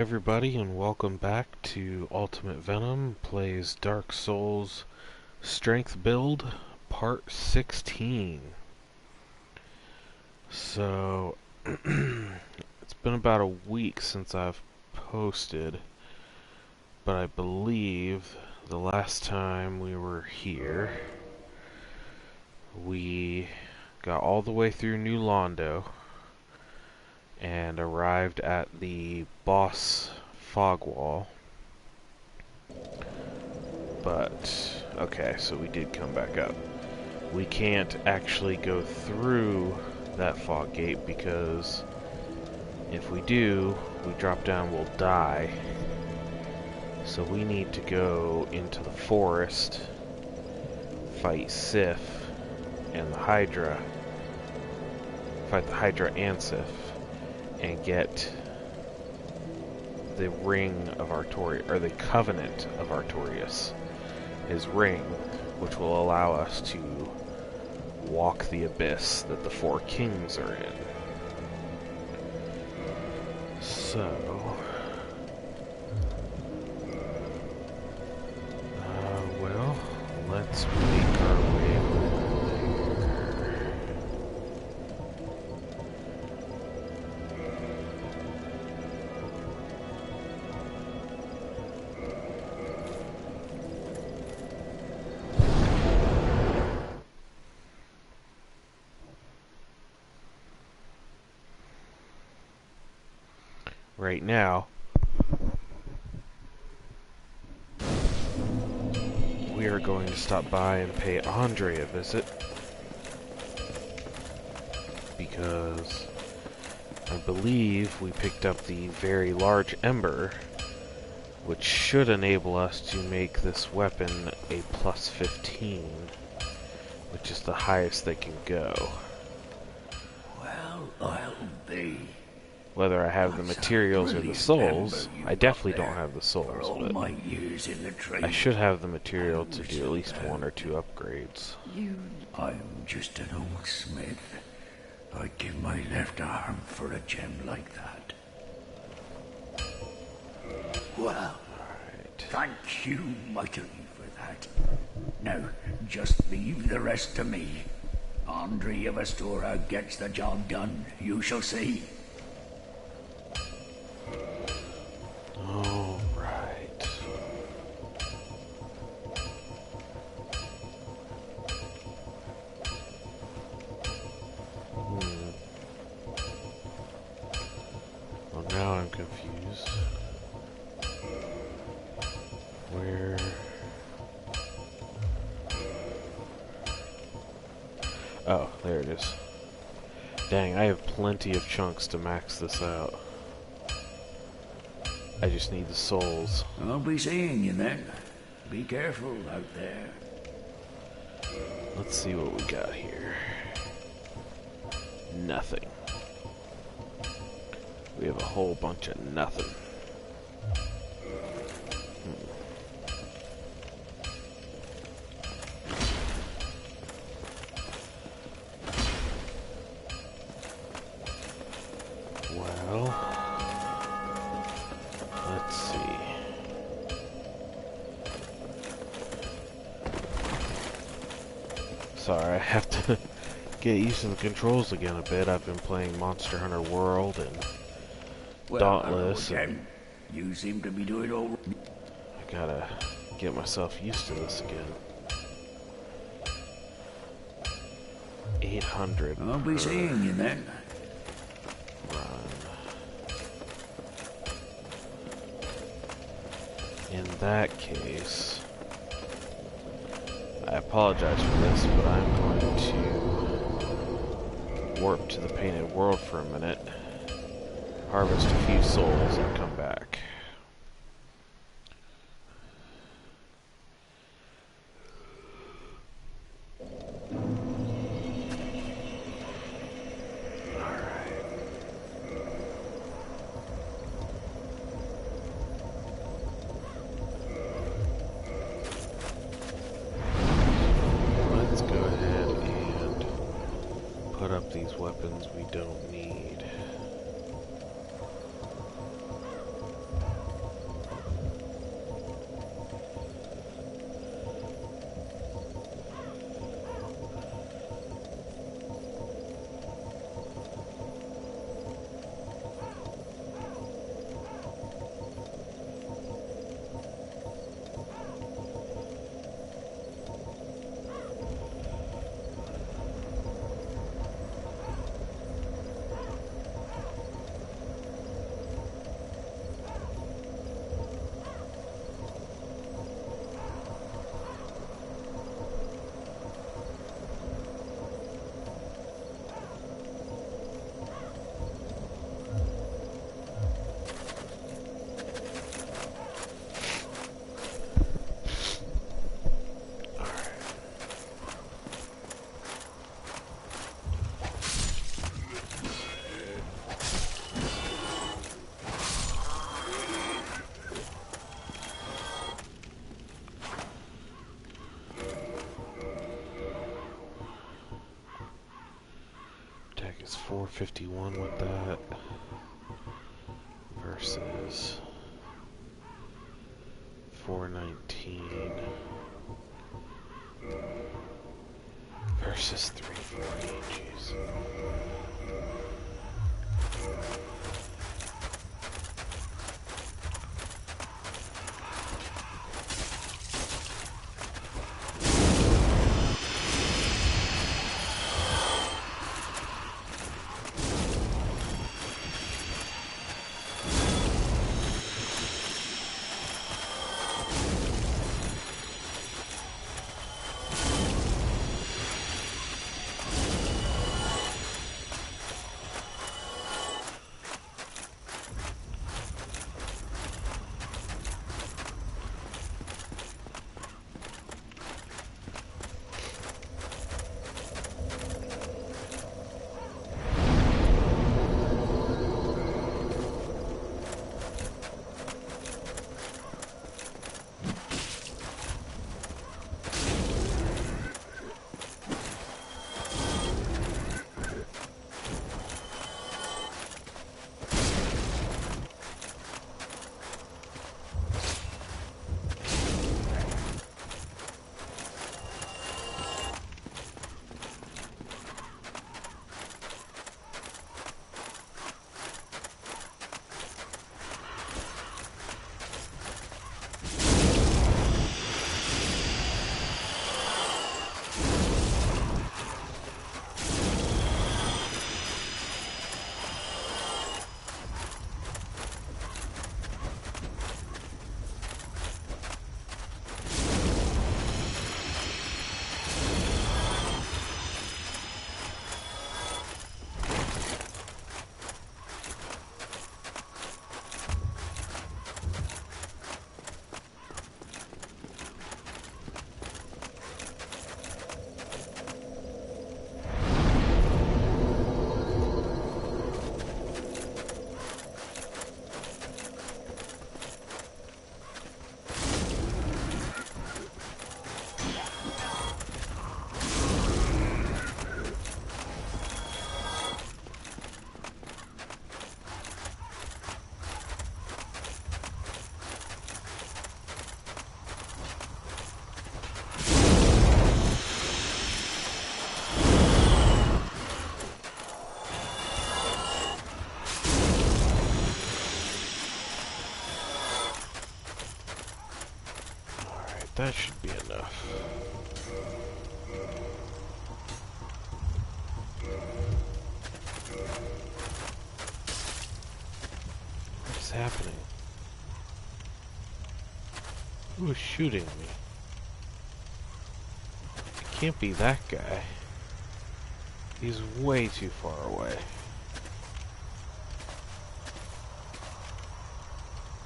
Everybody, and welcome back to Ultimate Venom Plays Dark Souls Strength Build Part 16. So, it's been about a week since I've posted, but I believe the last time we were here, we got all the way through New Londo and arrived at the boss fog wall. But, okay, so we did come back up. We can't actually go through that fog gate because if we do, we drop down, we'll die. So we need to go into the forest, fight Sif and the Hydra, fight the Hydra and Sif, and get the Ring of Artorias, or the Covenant of Artorias, his ring, which will allow us to walk the abyss that the Four Kings are in. So, well, let's make our way over there. Right now, we are going to stop by and pay Andre a visit, because I believe we picked up the very large ember, which should enable us to make this weapon a plus 15, which is the highest they can go. Well, I'll be. Whether I have the materials or the souls, I definitely don't have the souls, but I should have the material to do at least one or two upgrades. I'm just an old smith. I'd give my left arm for a gem like that. Well, thank you mightily for that. Now, just leave the rest to me. Andre of Astora gets the job done, you shall see. All right. Well, now I'm confused. Where? Oh, there it is. Dang, I have plenty of chunks to max this out. I just need the souls. I'll be seeing you then. Be careful out there. Let's see what we got here. Nothing. We have a whole bunch of nothing. Well, let's see. Sorry, I have to get used to the controls again a bit. I've been playing Monster Hunter World and Dauntless. And you seem to be doing all right. I gotta get myself used to this again. 800. I'll be seeing you then. Run. In that case, I apologize for this, but I'm going to warp to the Painted World for a minute, harvest a few souls, and come back. These weapons we don't need. 451 with that versus 419 versus 340. Jeez. That should be enough. What is happening? Who is shooting me? It can't be that guy. He's way too far away.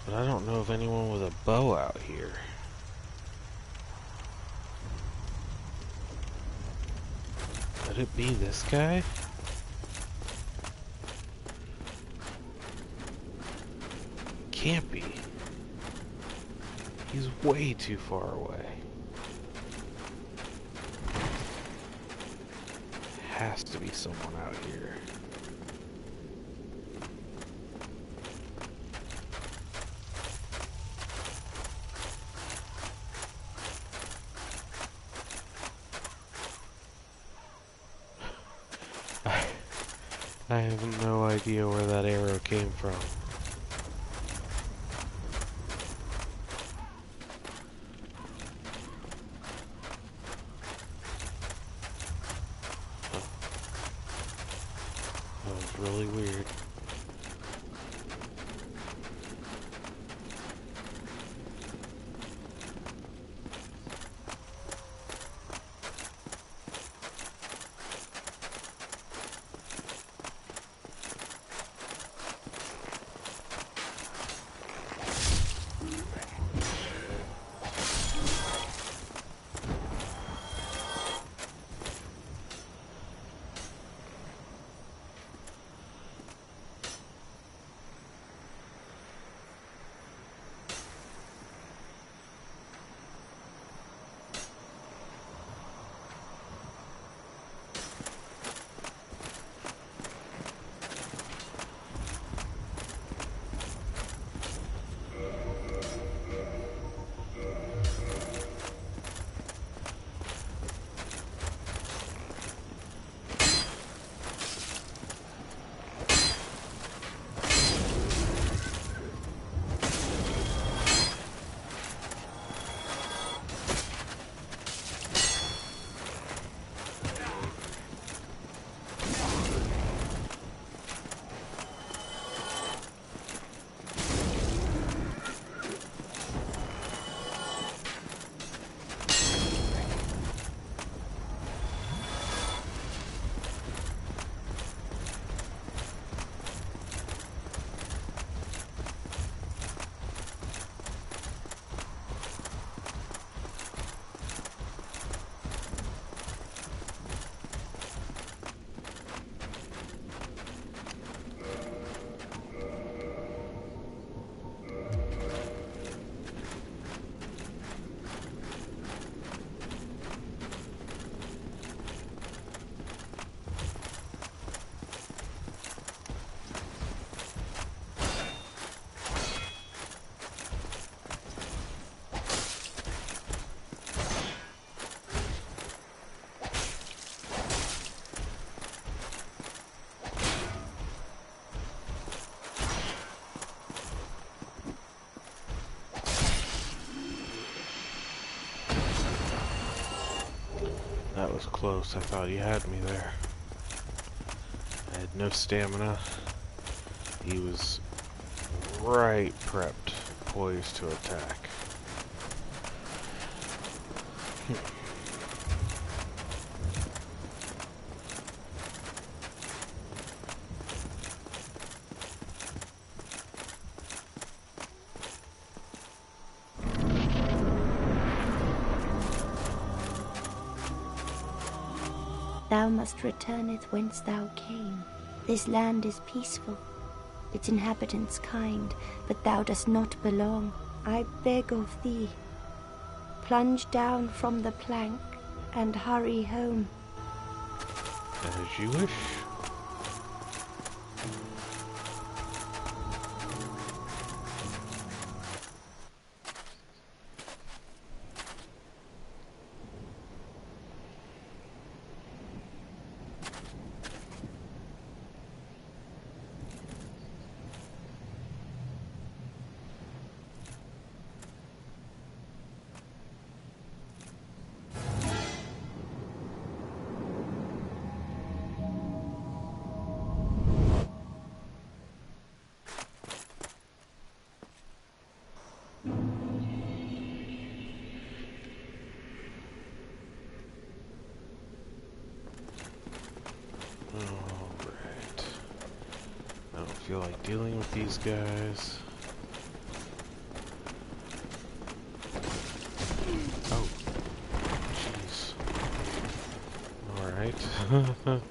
But I don't know of anyone with a bow out here. Could it be this guy? Can't be. He's way too far away. Has to be someone out here. I have no idea where that arrow came from. That was really weird. That was close. I thought he had me there. I had no stamina. He was right prepped, poised to attack. Thou must returneth whence thou came. This land is peaceful, its inhabitants kind, but thou dost not belong. I beg of thee, plunge down from the plank and hurry home. As you wish. Alright. I don't feel like dealing with these guys. Oh. Jeez. Alright.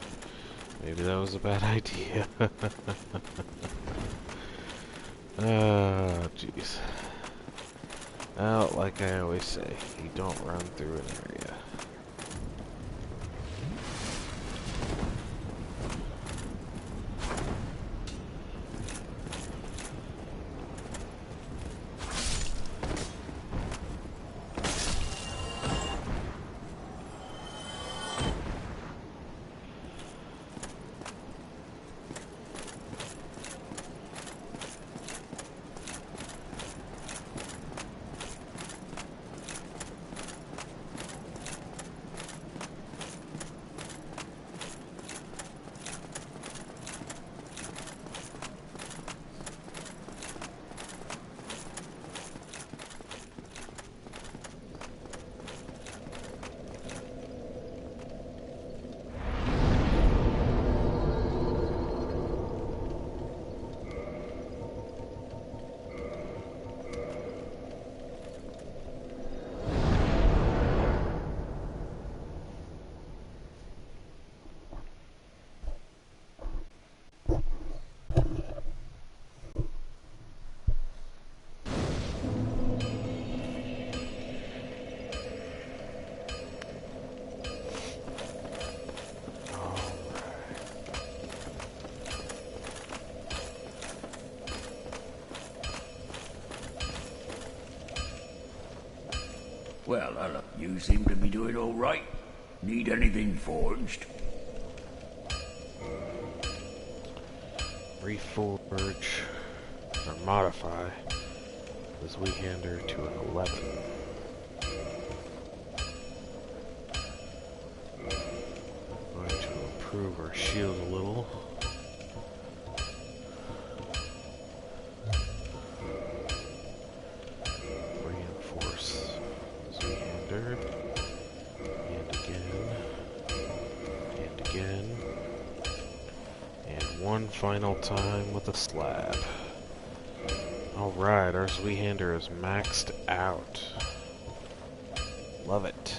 Maybe that was a bad idea. Oh, jeez. Well, like I always say, you don't run through an area. Well, hello. You seem to be doing all right. Need anything forged? Reforge or modify this weak-hander to an 11. Going to improve our shield a little. Reinforce this weak-hander. And again. And again. And one final time with a slab. Alright, our Zweehander is maxed out. Love it.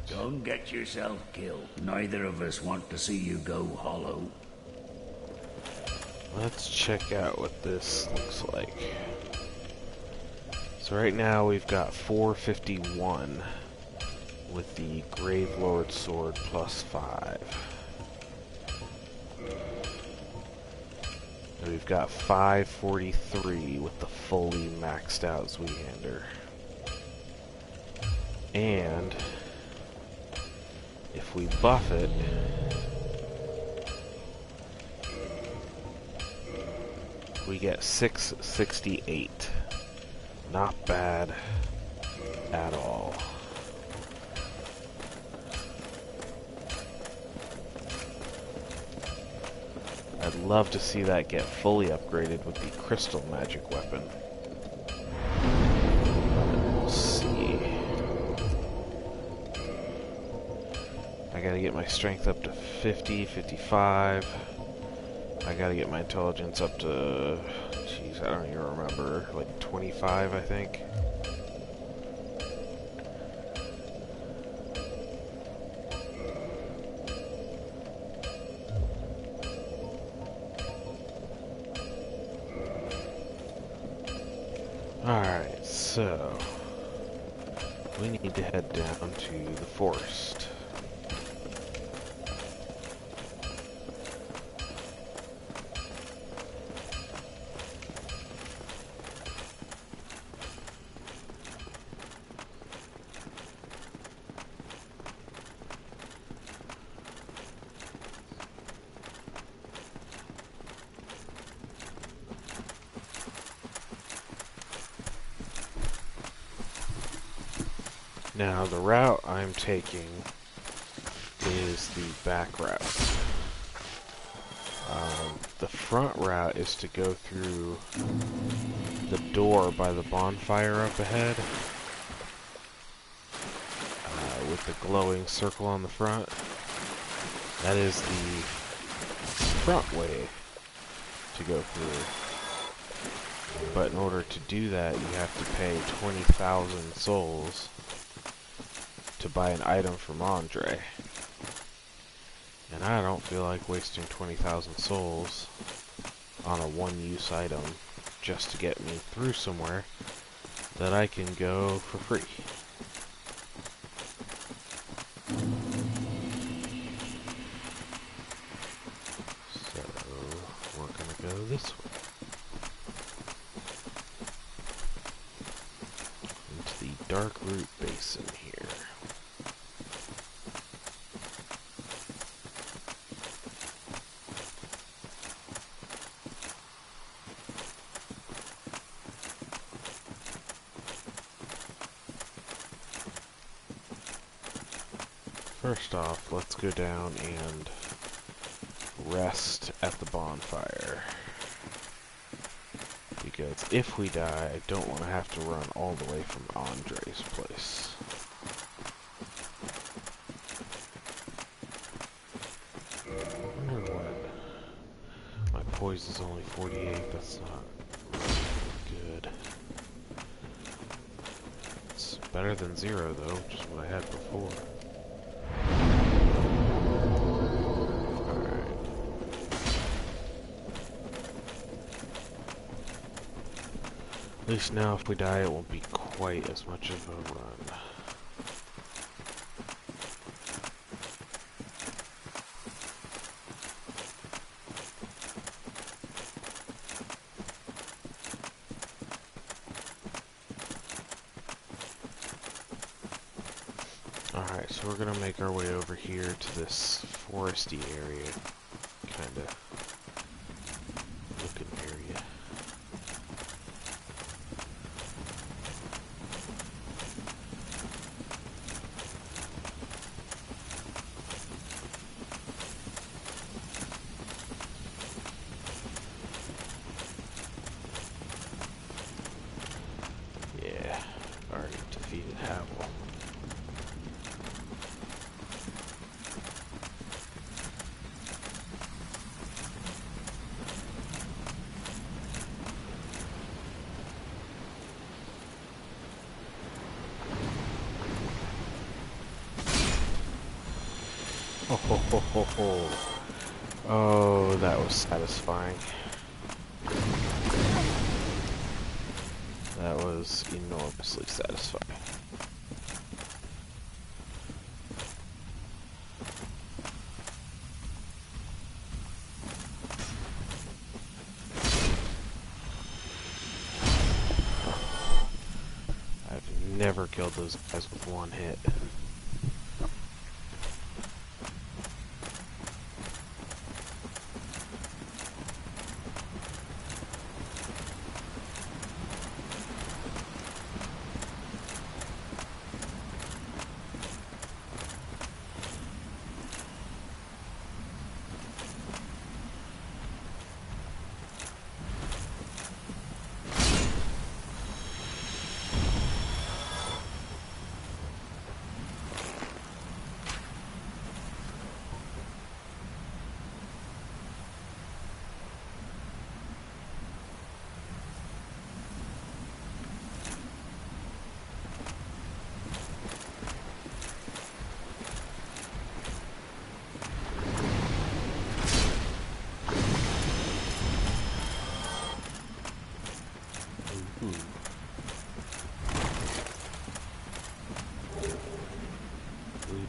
Don't get yourself killed. Neither of us want to see you go hollow. Let's check out what this looks like. So right now we've got 451. with the Grave Lord Sword +5. And we've got 543 with the fully maxed out Zweehander. And if we buff it, we get 668. Not bad at all. I'd love to see that get fully upgraded with the crystal magic weapon. We'll see. I gotta get my strength up to 50, 55. I gotta get my intelligence up to, jeez, I don't even remember, like 25, I think. Alright, so we need to head down to the forest. Now, the route I'm taking is the back route. The front route is to go through the door by the bonfire up ahead, with the glowing circle on the front. That is the front way to go through. But in order to do that, you have to pay 20,000 souls to buy an item from Andre. And I don't feel like wasting 20,000 souls on a one-use item just to get me through somewhere that I can go for free. So, we're gonna go this way. Into the Dark Root Basin here. First off, let's go down and rest at the bonfire. Because if we die, I don't want to have to run all the way from Andre's place. I wonder what... My poise is only 48, that's not good. It's better than 0 though, which is what I had before. At least now if we die it won't be quite as much of a run. Alright, so we're gonna make our way over here to this foresty area, kinda looking area. Yeah, already defeated Havel. Ho ho ho ho ho. Oh, that was satisfying. That was enormously satisfying. never killed those guys with one hit.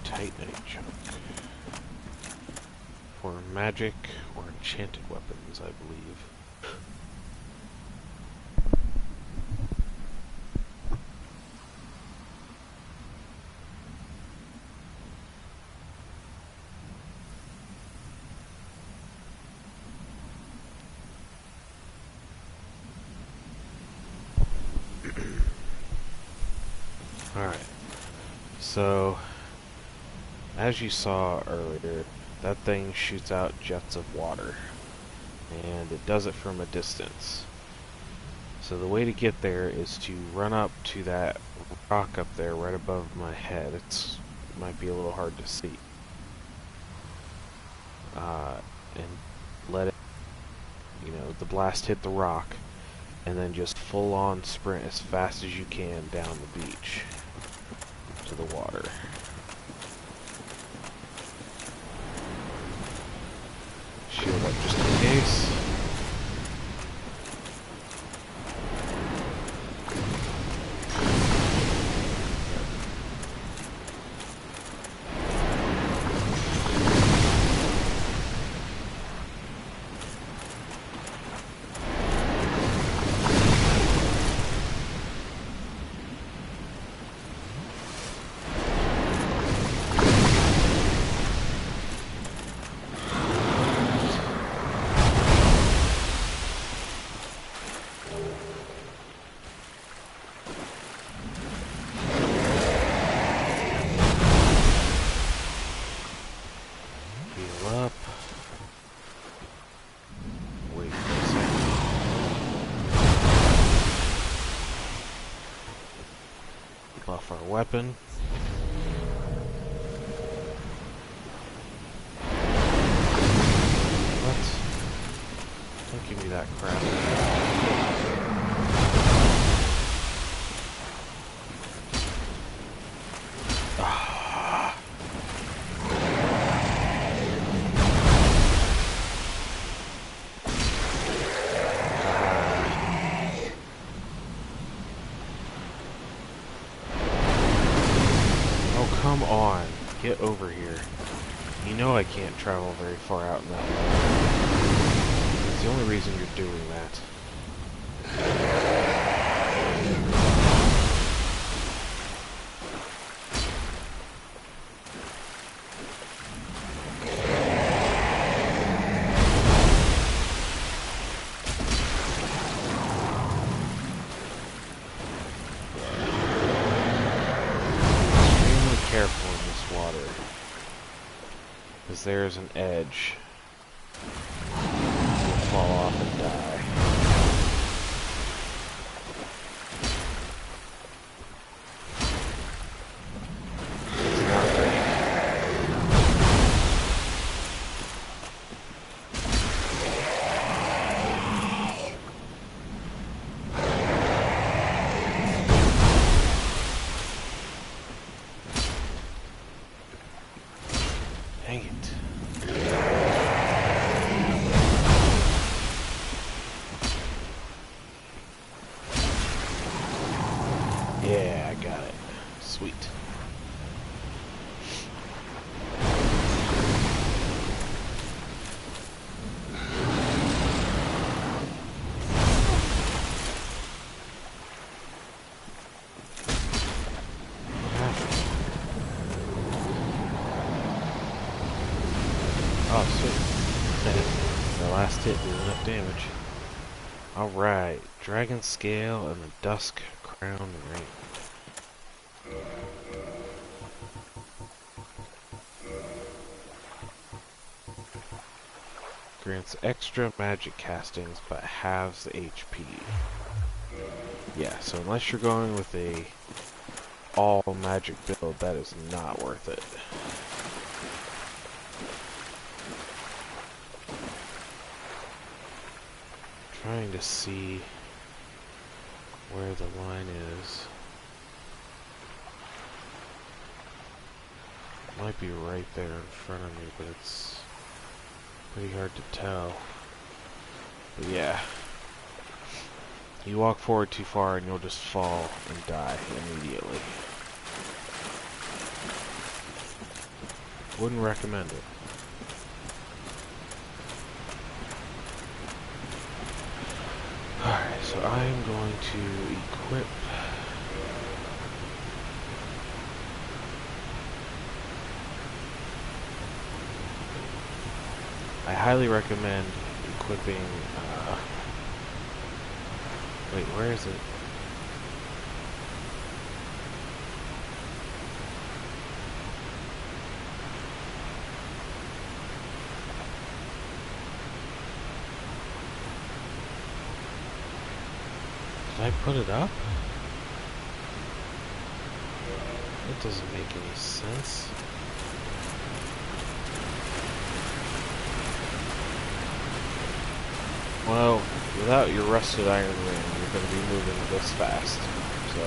Titanite chunk. For magic or enchanted weapons, I believe. Alright. So, as you saw earlier, that thing shoots out jets of water, and it does it from a distance. So the way to get there is to run up to that rock up there right above my head. It might be a little hard to see. And let it, the blast hit the rock, and then just full on sprint as fast as you can down the beach to the water. Shield up just in case. Buff our weapon. What? Don't give me that crap. Come on, get over here. You know I can't travel very far out in that way. That's the only reason you're doing that. Careful in this water, because there's an edge. You'll fall off and die. It's not ready. Dang it. Yeah, I got it. Sweet. last hit did enough damage. Alright, Dragon Scale and the Dusk Crown Ring. Grants extra magic castings, but halves the HP. Yeah, so unless you're going with a all magic build, that is not worth it. Trying to see where the line is. Might be right there in front of me, but it's pretty hard to tell. But yeah, you walk forward too far and you'll just fall and die immediately. Wouldn't recommend it. Alright, so I am going to equip I highly recommend equipping wait, where is it? Did I put it up? That doesn't make any sense. Well, without your rusted iron ring, you're going to be moving this fast. So,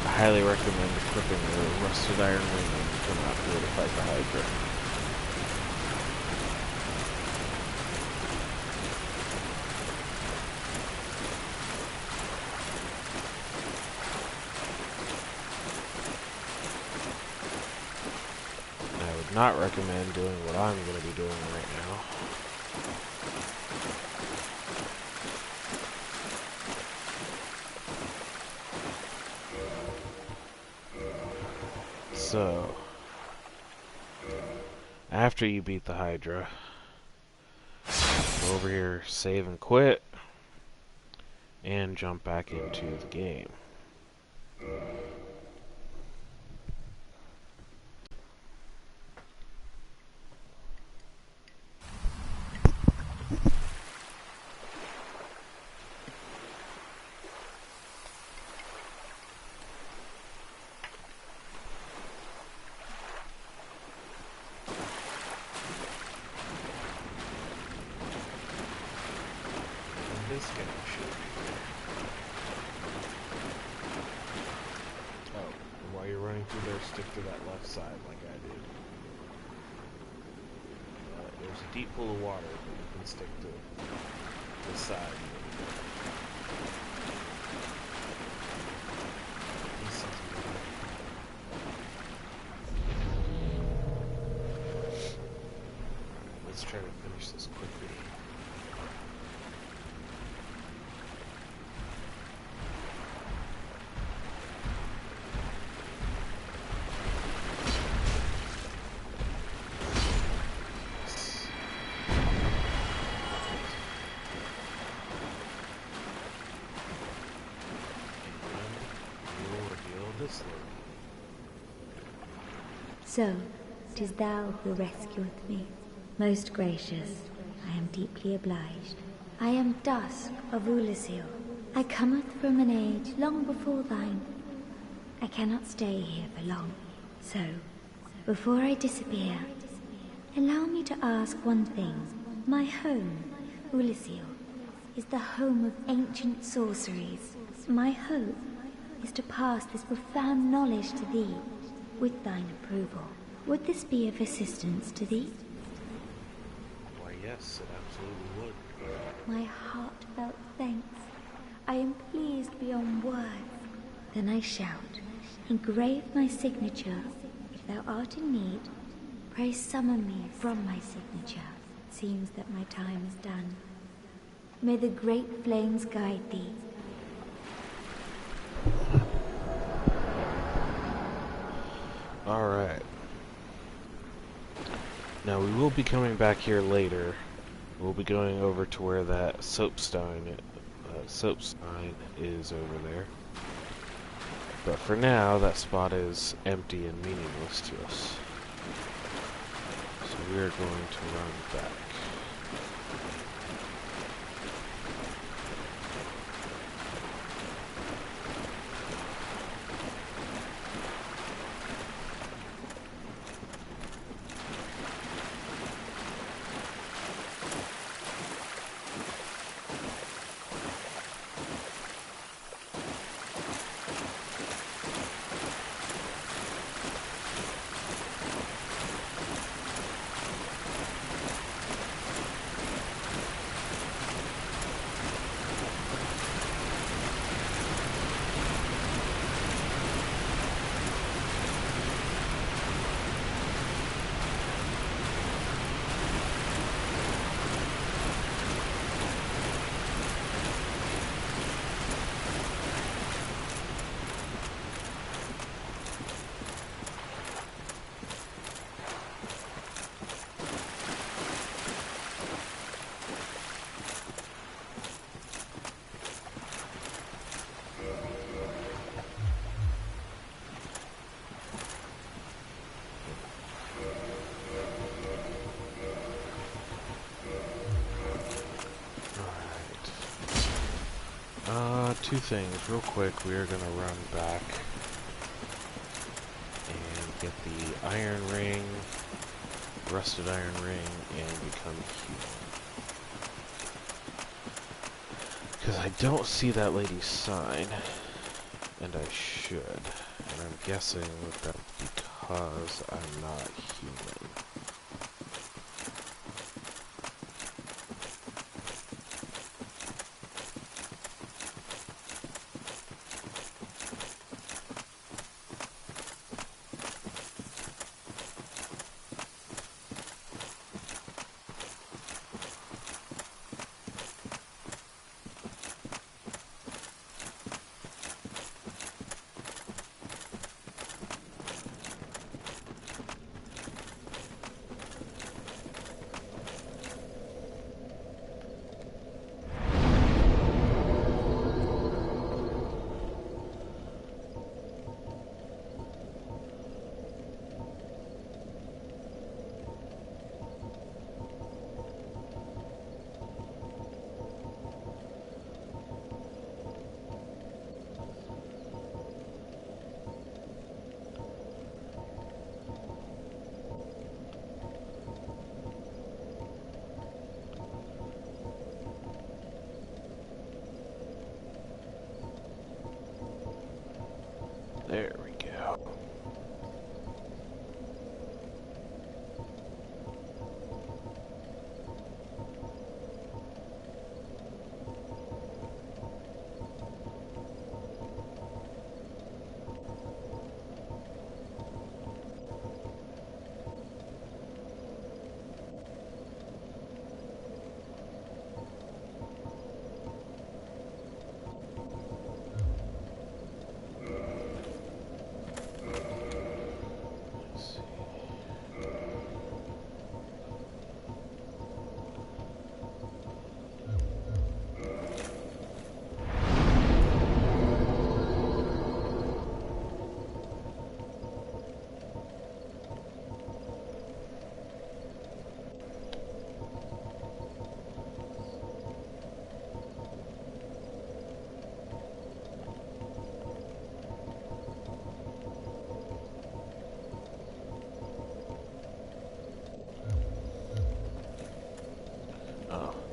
I highly recommend equipping your rusted iron ring when you come out here to fight the Hydra. I would not recommend doing what I'm going to be doing right now. So, after you beat the Hydra, go over here, save and quit, and jump back into the game. This guy should be there. Oh, and while you're running through there, stick to that left side like I did. There's a deep pool of water, but you can stick to this side. Let's try to finish this quickly. So, 'tis thou who rescueth me. Most gracious, I am deeply obliged. I am Dusk of Ulyssil. I cometh from an age long before thine. I cannot stay here for long. So, before I disappear, allow me to ask one thing. My home, Ulyssil, is the home of ancient sorceries. My hope is to pass this profound knowledge to thee, with thine approval. Would this be of assistance to thee? Why, yes, it absolutely would. My heartfelt thanks. I am pleased beyond words. Then I shout, engrave my signature. If thou art in need, pray summon me from my signature. Seems that my time is done. May the great flames guide thee. Alright. Now we will be coming back here later We'll be going over to where that soapstone is over there. But for now, that spot is empty and meaningless to us. So we are going to run back. Two things, real quick. We are going to run back and get the iron ring, rusted iron ring, and become human. Because I don't see that lady's sign, and I should. And I'm guessing that that's because I'm not human. There we go.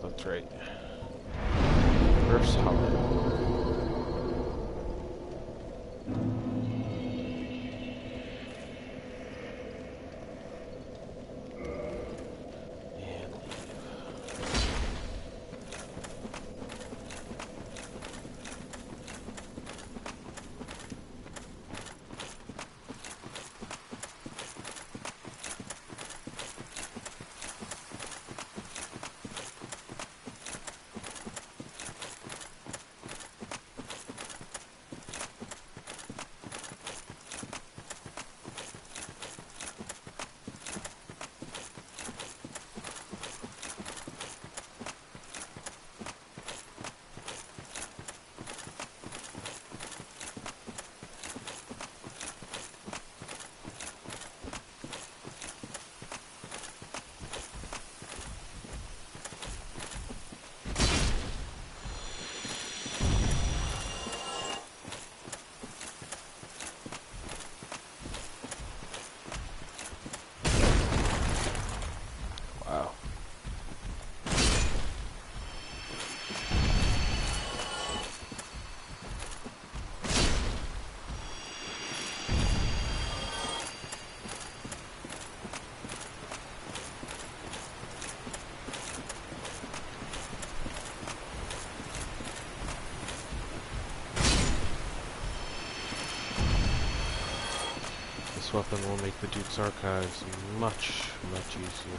That's right. Earth's hollow. And This weapon will make the Duke's Archives much, much easier.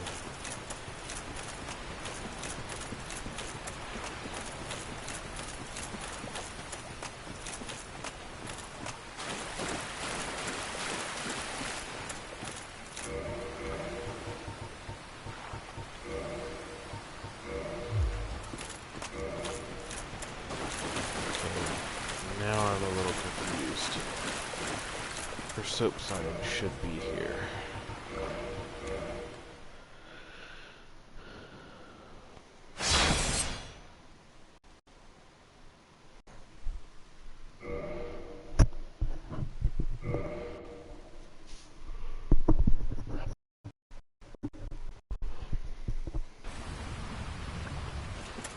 Now I'm a little confused. Her soap sign should be here.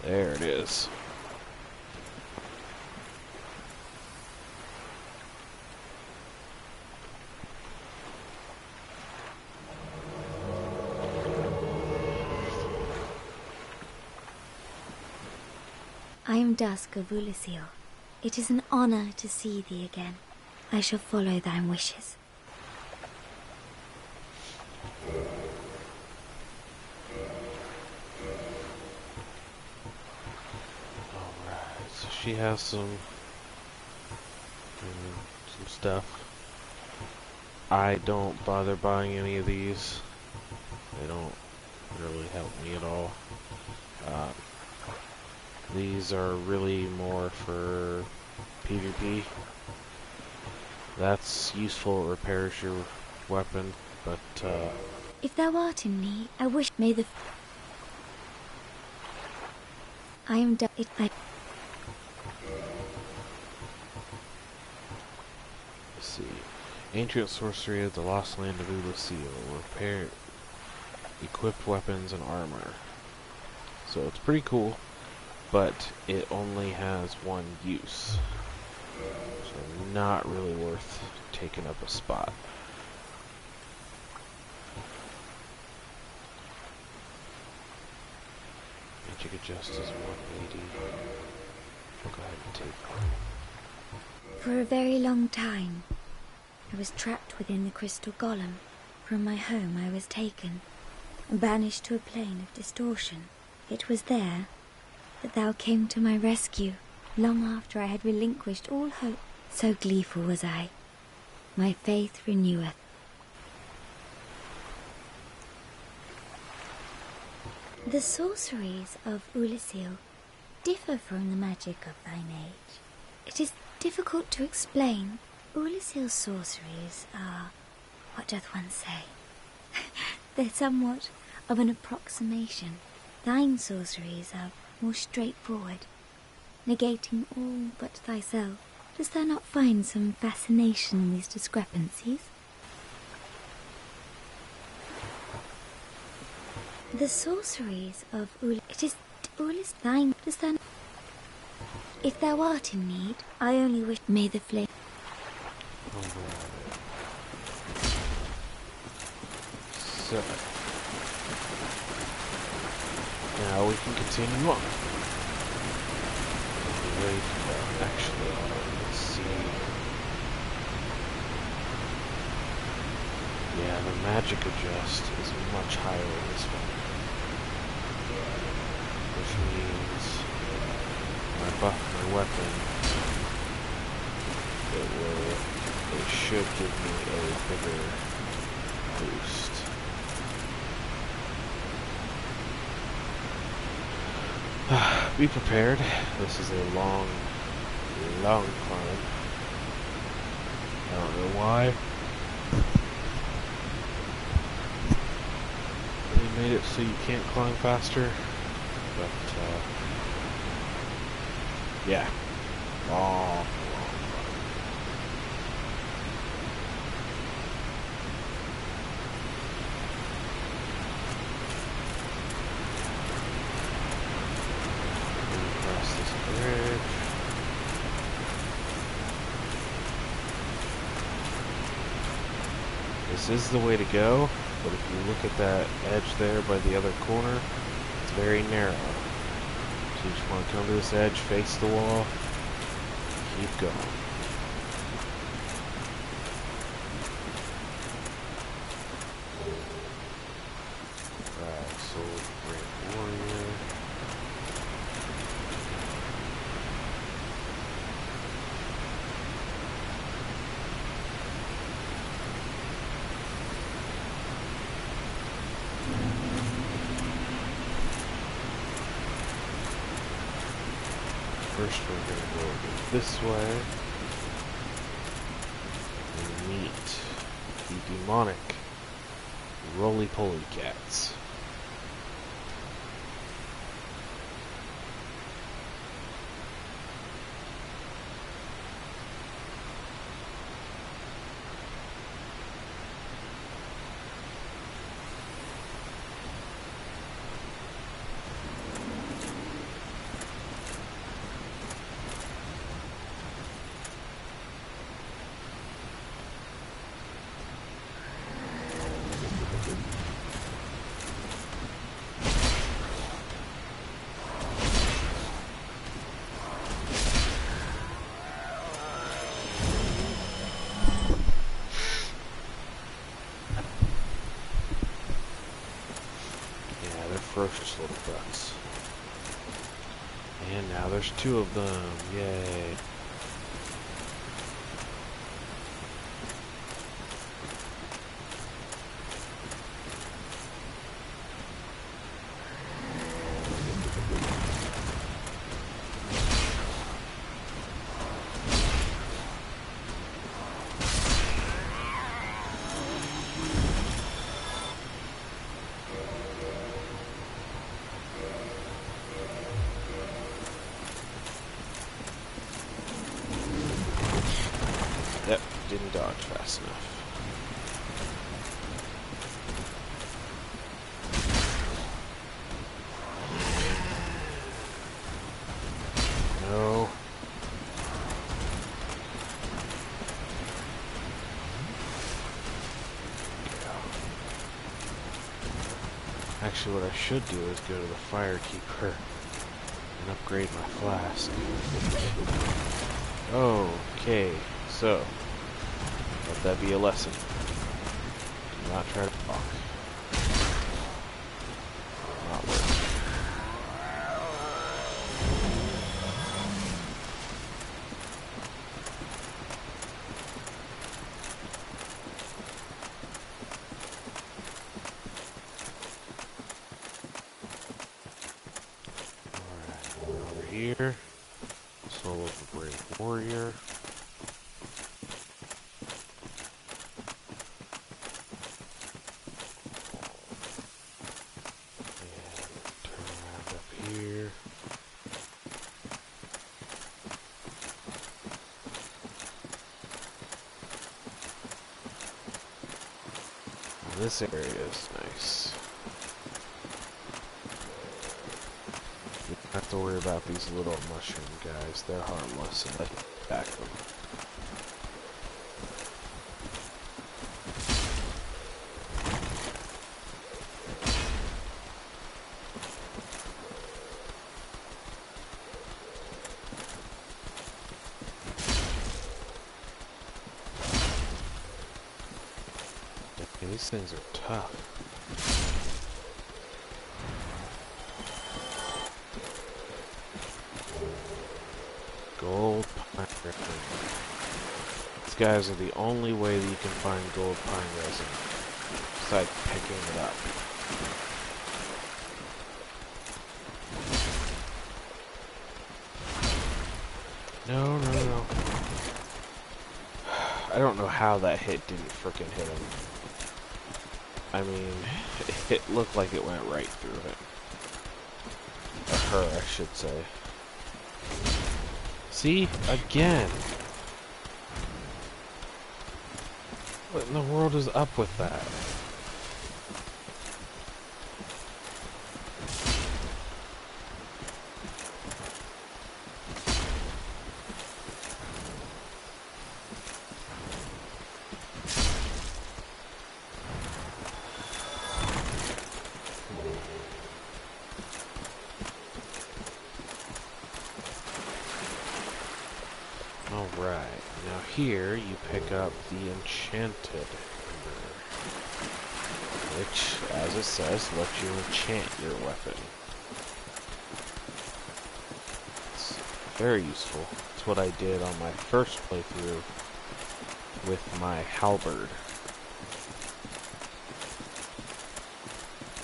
There it is. I am Dusk of Ulyssil. It is an honor to see thee again. I shall follow thine wishes. Alright, so she has some stuff. I don't bother buying any of these. They don't really help me at all. These are really more for PvP. That's useful, it repairs your weapon, but If thou art in need, I wish may the... I am Dusk. let's see. Ancient sorcery of the lost land of Ulyssil. Repair equipped weapons and armor. So it's pretty cool, but it only has one use. So not really worth taking up a spot. Magic adjust is 180. Go ahead and take one. For a very long time, I was trapped within the crystal golem. From my home I was taken and banished to a plane of distortion. It was there that thou came to my rescue, long after I had relinquished all hope. So gleeful was I. My faith reneweth. The sorceries of Ulyssil differ from the magic of thine age. It is difficult to explain. Ulysil's sorceries are, what doth one say? They're somewhat of an approximation. Thine sorceries are more straightforward, negating all but thyself. Dost thou not find some fascination in these discrepancies? The sorceries of it is thine. Dost thou... If thou art in need, I only wish may the flame... So now we can continue on. Wait, actually, let's see. Yeah, the magic adjust is much higher in this one, which means when I buff my weapon, it should give me a bigger boost. Be prepared. This is a long, long climb. I don't know why. They made it so you can't climb faster, but yeah, long. This is the way to go, but if you look at that edge there by the other corner, it's very narrow. So you just want to come to this edge, face the wall, keep going. first we're going to go this way and meet the demonic roly-poly cats. Ferocious little ducks. And now there's two of them. Yay. Yep, didn't dodge fast enough. No. Actually, what I should do is go to the Firekeeper and upgrade my flask. Okay, so let that be a lesson. Do not try to talk. Not work. Alright, over here. Soul of the Brave Warrior. This area is nice. You don't have to worry about these little mushroom guys. They're harmless unless you attack them. These things are tough. Gold pine resin. These guys are the only way that you can find gold pine resin, besides picking it up. No, no, no. I don't know how that hit didn't frickin' hit him. I mean, it looked like it went right through it. Or her, I should say. See? Again! What in the world is up with that? Alright, now here you pick up the Enchanted Ember, which, as it says, lets you enchant your weapon. It's very useful. It's what I did on my first playthrough with my halberd.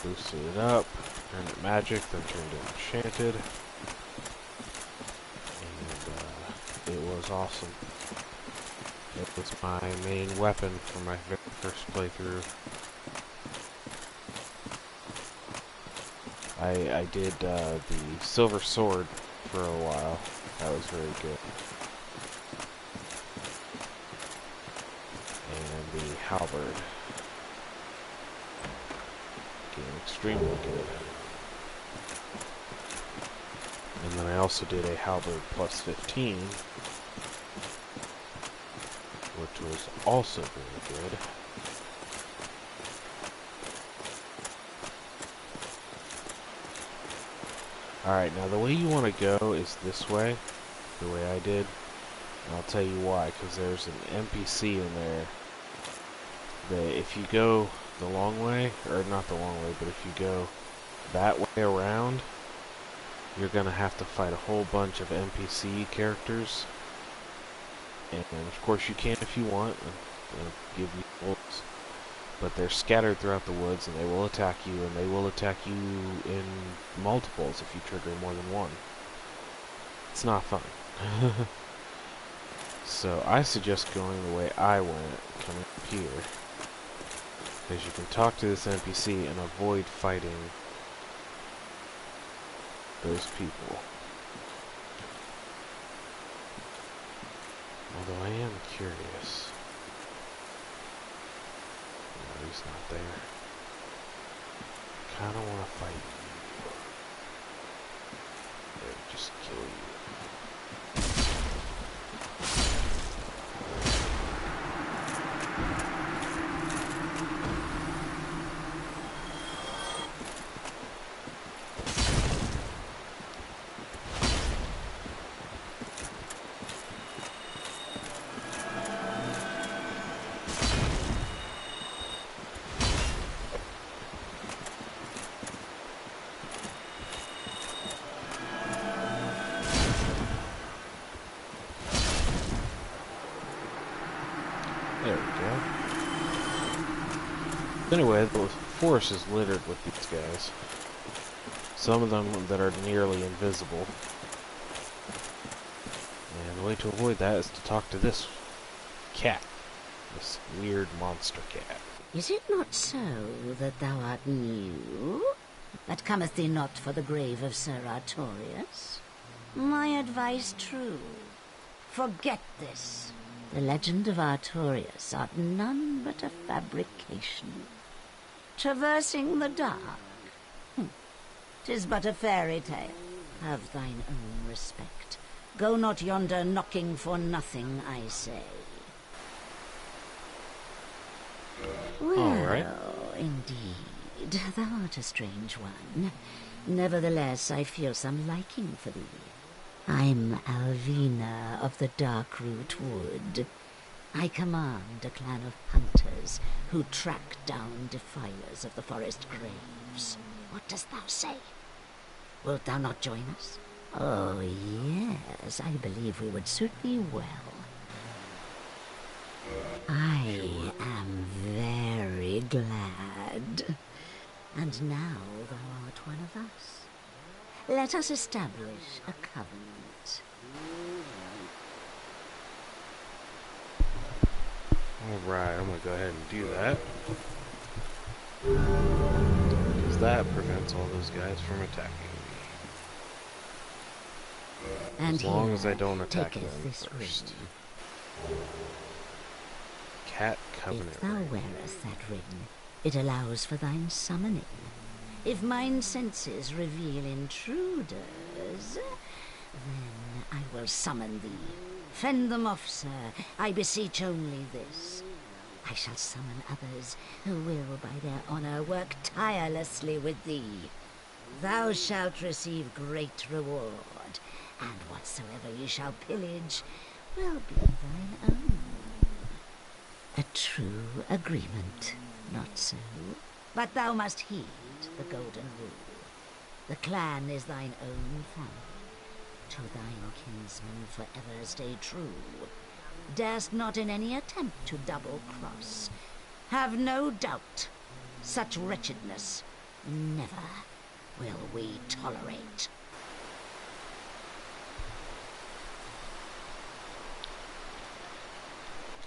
Boosted it up, turned it magic, then turned it enchanted. was awesome. It was my main weapon for my very first playthrough. I did the silver sword for a while. That was very good. And the halberd. Getting extremely good. And then I also did a halberd plus 15, which was also very good. Alright, now the way you want to go is this way, the way I did. And I'll tell you why, because there's an NPC in there that if you go the long way, or not the long way, but if you go that way around, you're going to have to fight a whole bunch of NPC characters. And of course you can if you want, they'll give you bolts. But they're scattered throughout the woods, and they will attack you, and they will attack you in multiples if you trigger more than one. It's not fun. So I suggest going the way I went, coming up here. Because you can talk to this NPC and avoid fighting those people. Although I am curious. No, he's not there. Kinda wanna fight you. Or just kill you. There we go. Anyway, the forest is littered with these guys. Some of them that are nearly invisible. And the way to avoid that is to talk to this cat. This weird monster cat. Is it not so that thou art new? That cometh thee not for the grave of Sir Artorius? My advice true. Forget this. The legend of Artorius art none but a fabrication. Traversing the dark. 'Tis but a fairy tale. Have thine own respect. Go not yonder knocking for nothing, I say. Well, indeed, thou art a strange one. Nevertheless, I feel some liking for thee. I'm Alvina of the Darkroot Wood. I command a clan of hunters who track down defilers of the forest graves. What dost thou say? Wilt thou not join us? Oh, yes, I believe we would suit thee well. I am very glad. And now thou art one of us. Let us establish a covenant. Alright, I'm gonna go ahead and do that. Because that prevents all those guys from attacking me. And as long as I don't attack them this first. Ring. Cat Covenant If thou ring. wearest that ring, it allows for thine summoning. If mine senses reveal intruders, then I will summon thee. Fend them off, sir. I beseech only this. I shall summon others who will, by their honor, work tirelessly with thee. Thou shalt receive great reward, and whatsoever ye shall pillage will be thine own. A true agreement, not so? But thou must heed the golden rule. The clan is thine own family. To thine kinsmen forever stay true. Darest not in any attempt to double-cross. Have no doubt, such wretchedness never will we tolerate.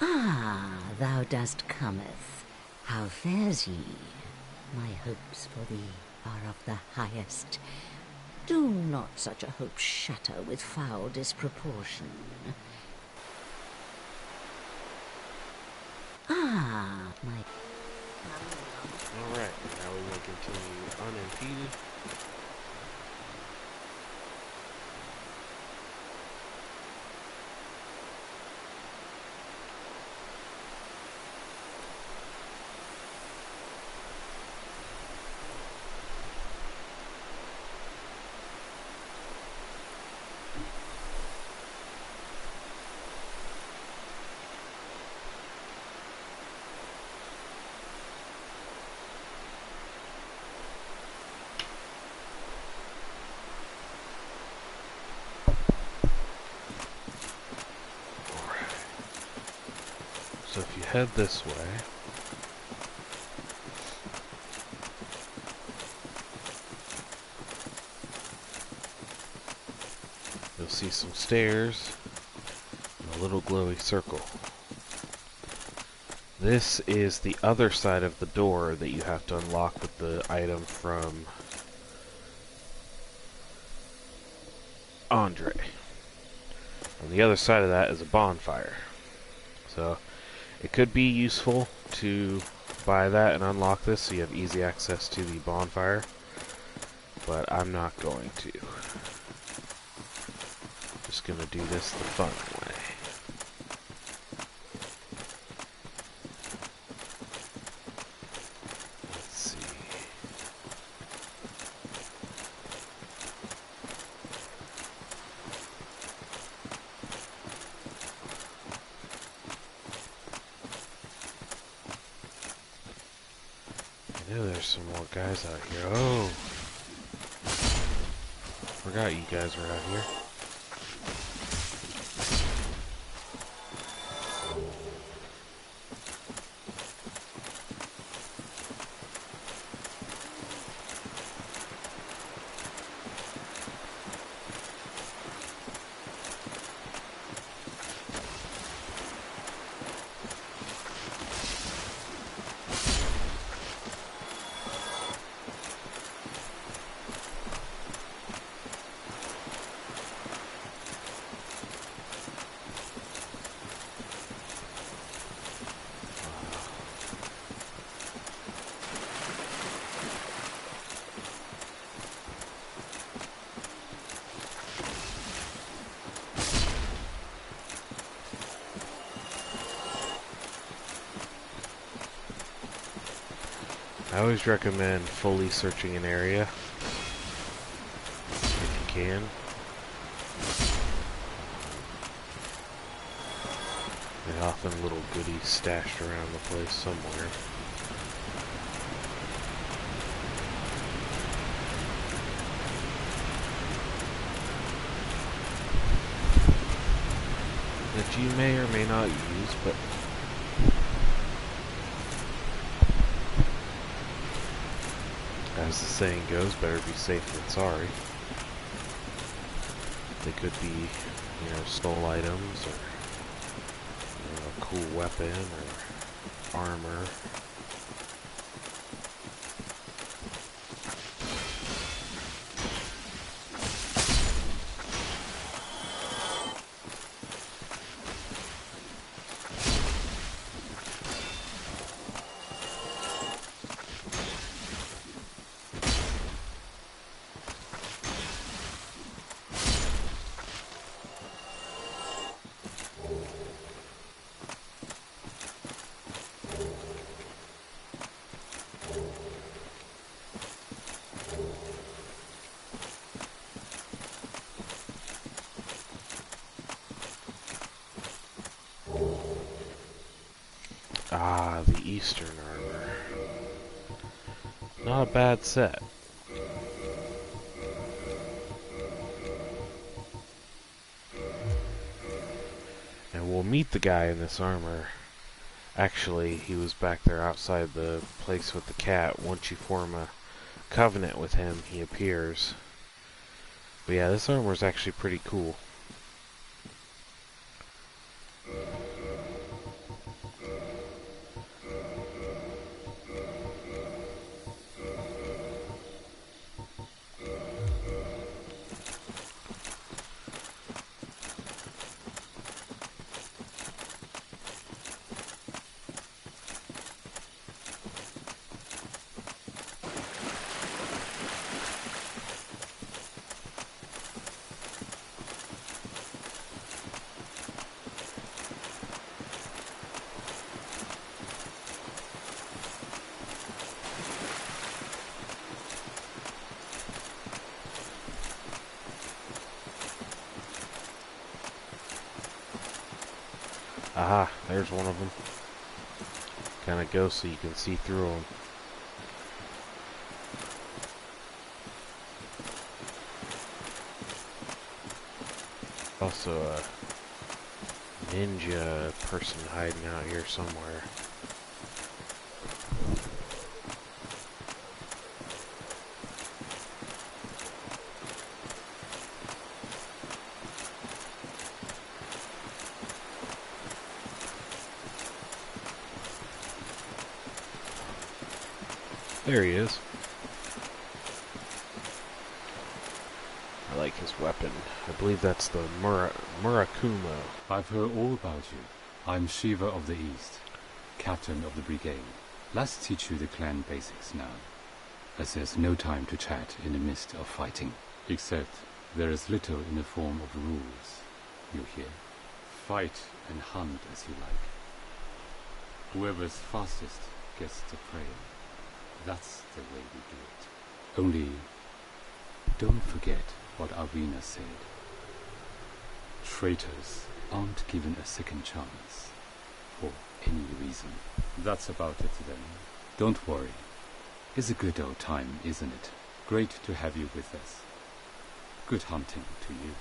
Ah, thou dost cometh. How fares ye? My hopes for thee are of the highest. Do not such a hope shatter with foul disproportion. Ah, my... Alright, now we will continue unimpeded. So if you head this way, you'll see some stairs and a little glowy circle. This is the other side of the door that you have to unlock with the item from Andre. On the other side of that is a bonfire. So it could be useful to buy that and unlock this so you have easy access to the bonfire, but I'm not going to. Just gonna do this the fun way. Let's see. I know there's some more guys out here. Oh! Forgot you guys were out here. I always recommend fully searching an area if you can. There's often little goodies stashed around the place somewhere. That you may or may not use, but as the saying goes, better be safe than sorry. They could be, stole items or a cool weapon or armor. Ah, the Eastern armor. Not a bad set. And we'll meet the guy in this armor. Actually, he was back there outside the place with the cat. Once you form a covenant with him, he appears. But yeah, this armor is actually pretty cool. Aha, there's one of them. Kind of go so you can see through them. Also a ninja person hiding out here somewhere. There he is. I like his weapon. I believe that's the Murakumo. I've heard all about you. I'm Shiva of the East, captain of the brigade. Let's teach you the clan basics now, as there's no time to chat in the midst of fighting. Except there is little in the form of rules, you hear? Fight and hunt as you like. Whoever's fastest gets the prey. That's the way we do it. Only, don't forget what Arvina said. Traitors aren't given a second chance, for any reason. That's about it then. Don't worry. It's a good old time, isn't it? Great to have you with us. Good hunting to you.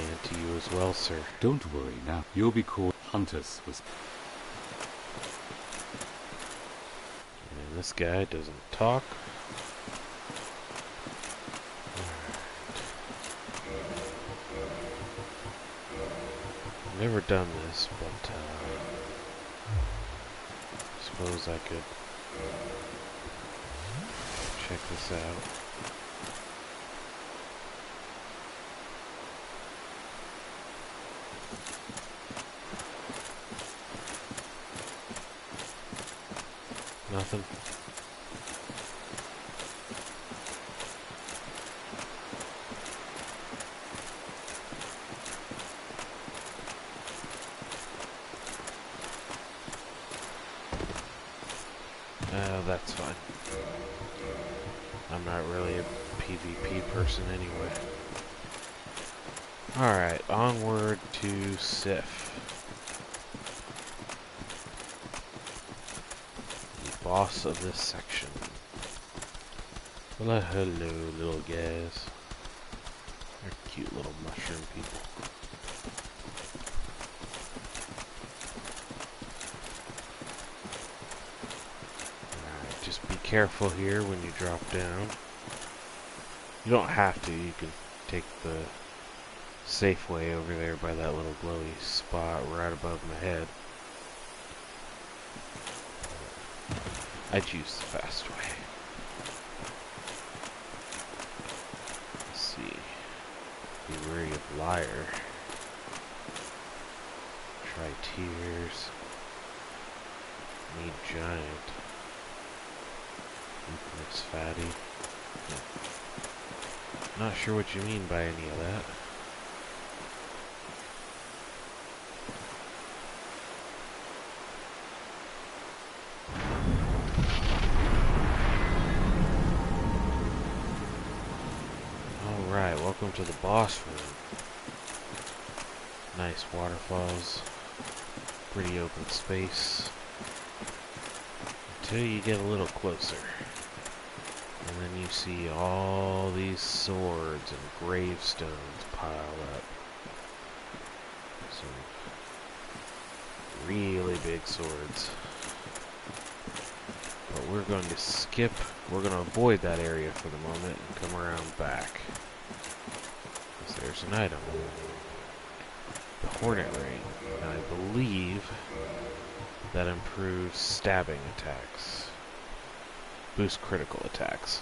And to you as well, sir. Don't worry now. You'll be called hunters with... And this guy doesn't talk. Never done this, but suppose I could check this out. Nothing. That's fine. I'm not really a PvP person anyway. Alright, onward to Sif. The boss of this section. Well, hello, little guys. They're cute little mushroom people. Careful here when you drop down. You don't have to, you can take the safe way over there by that little glowy spot right above my head. I'd use the fast way. Let's see. Be wary of Liar. Try Tears. Need Giant. Weakness Fatty. Not sure what you mean by any of that. Alright, welcome to the boss room. Nice waterfalls. Pretty open space. Until you get a little closer. And then you see all these swords and gravestones pile up. Some really big swords. But we're going to skip, we're going to avoid that area for the moment and come around back. Because there's an item. The Hornet Ring. And I believe that improves stabbing attacks. Boost critical attacks.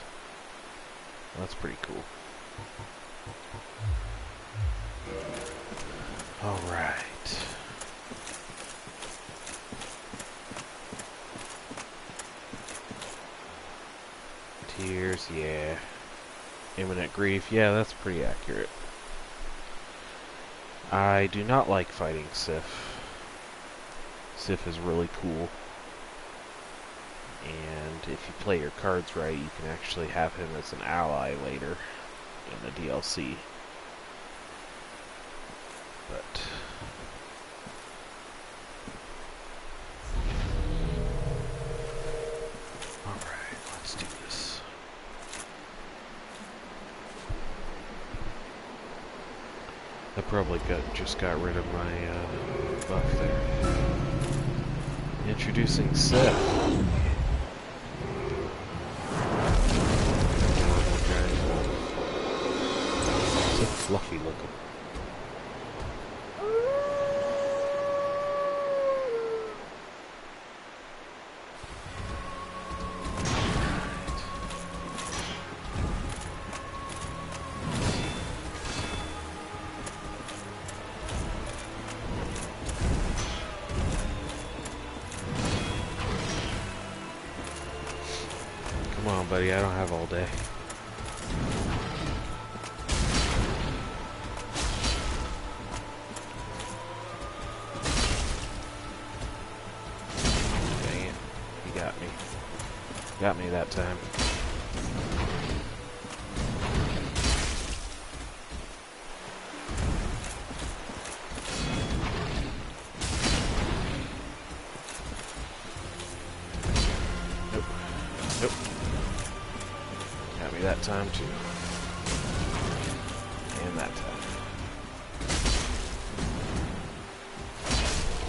Well, that's pretty cool. Alright. Tears, yeah. Imminent grief, yeah, that's pretty accurate. I do not like fighting Sif. Sif is really cool. And if you play your cards right, you can actually have him as an ally later in the DLC. But Probably just got rid of my buff there. Introducing Seth. So fluffy looking. Come on, buddy, I don't have all day. Dang it. You got me. Got me that time. Nope. Nope. Got me that time too. And that time.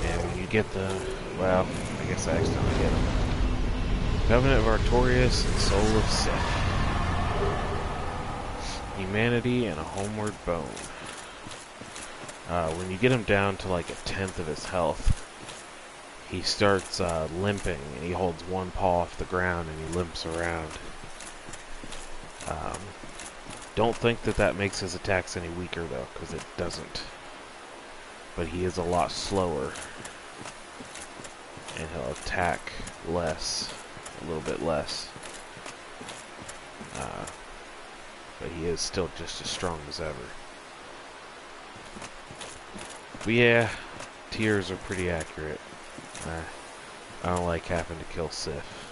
And when you get the... well, I guess I accidentally get them. Covenant of Artorias and Soul of Seth. Humanity and a Homeward Bone. When you get him down to like 1/10 of his health, he starts limping, and he holds one paw off the ground and he limps around. Don't think that makes his attacks any weaker though, because it doesn't. But he is a lot slower, and he'll attack less, a little bit less. But he is still just as strong as ever. But yeah, tears are pretty accurate. I don't like having to kill Sif.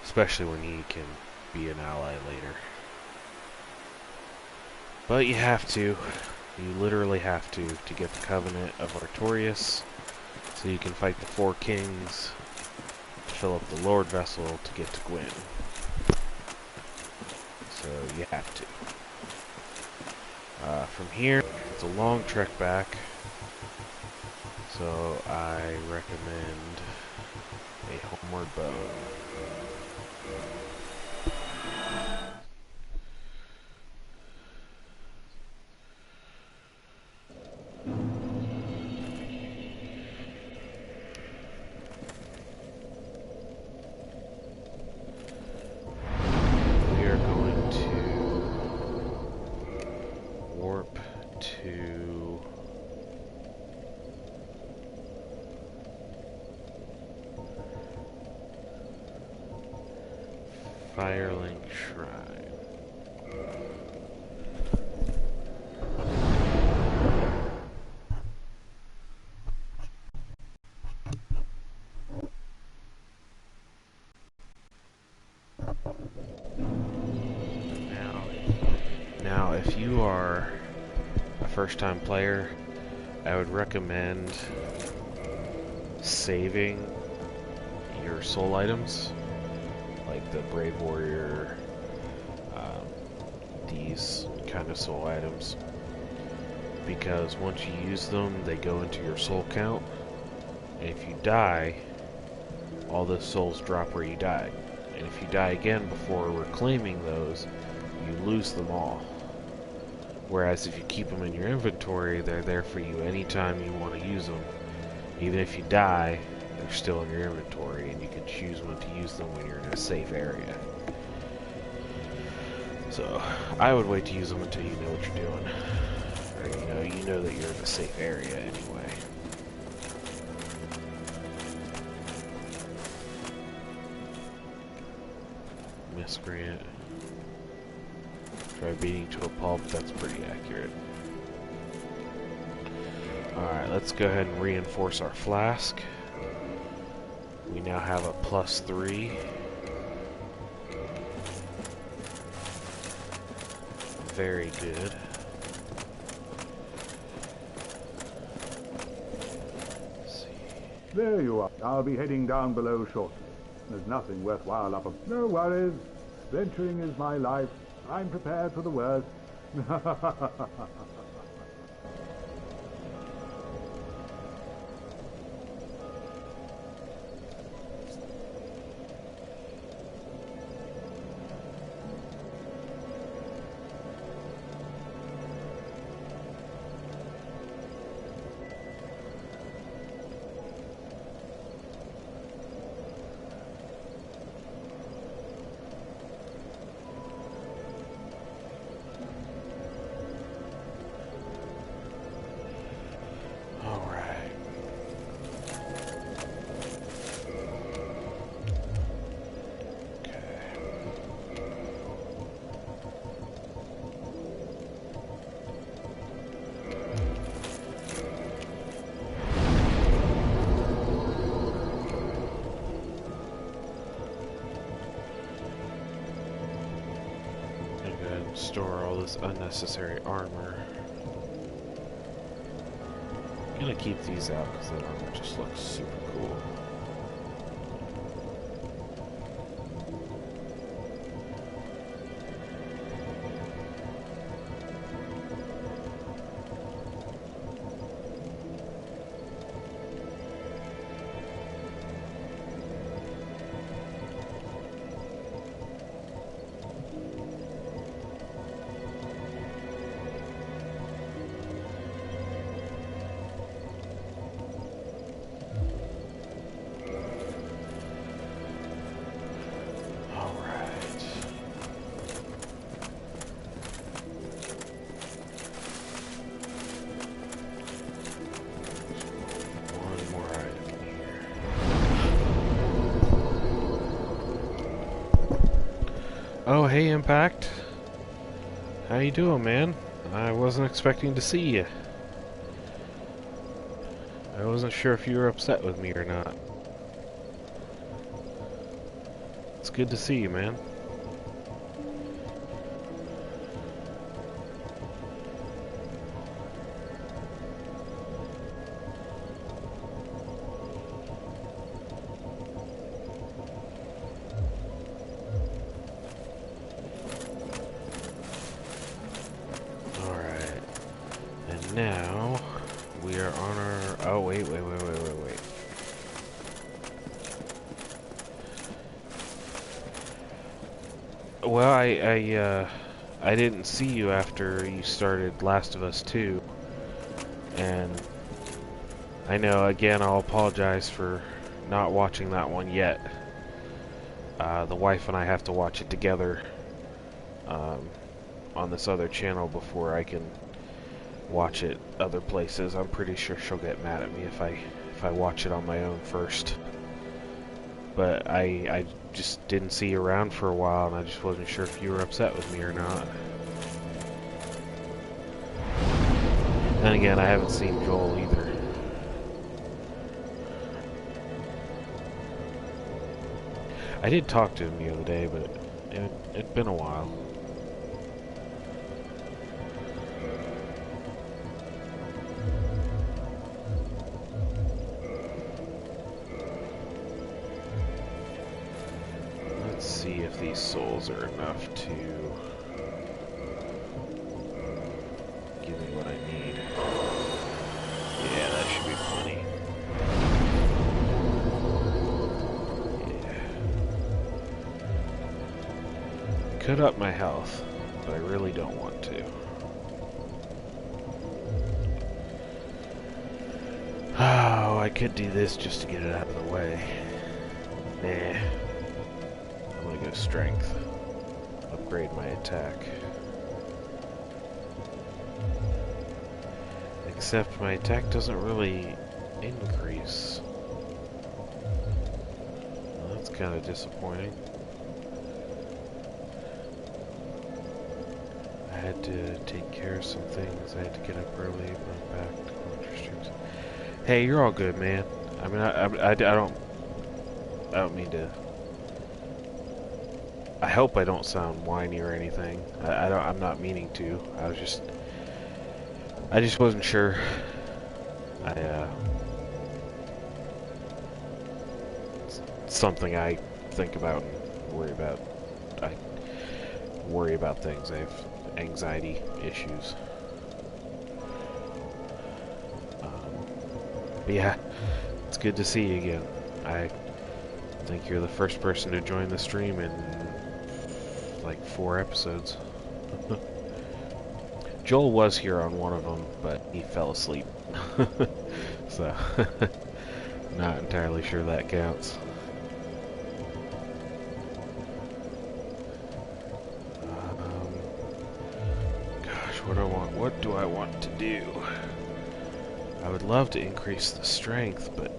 Especially when he can be an ally later. But you have to. You literally have to get the Covenant of Artorias, so you can fight the Four Kings, fill up the Lord Vessel to get to Gwyn. So you have to. From here, it's a long trek back, so I recommend a Homeward Bone. Firelink Shrine. Now, if you are a first-time player, I would recommend saving your soul items, like the Brave Warrior, these kind of soul items, because once you use them, they go into your soul count, and if you die, all those souls drop where you died, and if you die again before reclaiming those, you lose them all. Whereas if you keep them in your inventory, they're there for you anytime you want to use them. Even if you die, they're still in your inventory, and you can choose when to use them when you're in a safe area. So I would wait to use them until you know what you're doing, or you know that you're in a safe area anyway. Miscreant. Try beating to a pulp. That's pretty accurate. Alright, let's go ahead and reinforce our flask. We now have a +3. Very good. Let's see. There you are. I'll be heading down below shortly. There's nothing worthwhile up above. No worries. Venturing is my life. I'm prepared for the worst. Alright. I'm gonna store all this unnecessary armor. I'm gonna keep these out because that armor just looks super cool. Alright. One more item here. Oh, hey, Impact. How you doing, man? I wasn't expecting to see you. I wasn't sure if you were upset with me or not. It's good to see you, man. Alright. And now we are on our... Oh, wait. Well, I didn't see you after you started Last of Us 2, and I know, again, I'll apologize for not watching that one yet. The wife and I have to watch it together on this other channel before I can watch it other places. I'm pretty sure she'll get mad at me if I watch it on my own first. But I just didn't see you around for a while, and I just wasn't sure if you were upset with me or not. Then again, I haven't seen Joel either. I did talk to him the other day, but it'd been a while. Let's see if these souls are enough to give me what I need. Yeah, that should be plenty. Yeah. Could up my health, but I really don't want to. Oh, I could do this just to get it out of the way. Nah. I'm gonna go strength. Upgrade my attack. Except my attack doesn't really increase. Well, that's kind of disappointing. I had to take care of some things. I had to get up early, went back to grocery stores. Hey, you're all good, man. I mean, I don't mean to. I hope I don't sound whiny or anything. I'm not meaning to. I just wasn't sure. It's something I think about and worry about. worry about things. I have anxiety issues. But yeah, it's good to see you again. I think you're the first person to join the stream in like 4 episodes. Joel was here on one of them, but he fell asleep. So, not entirely sure that counts. Gosh, what do I want to do? I would love to increase the strength, but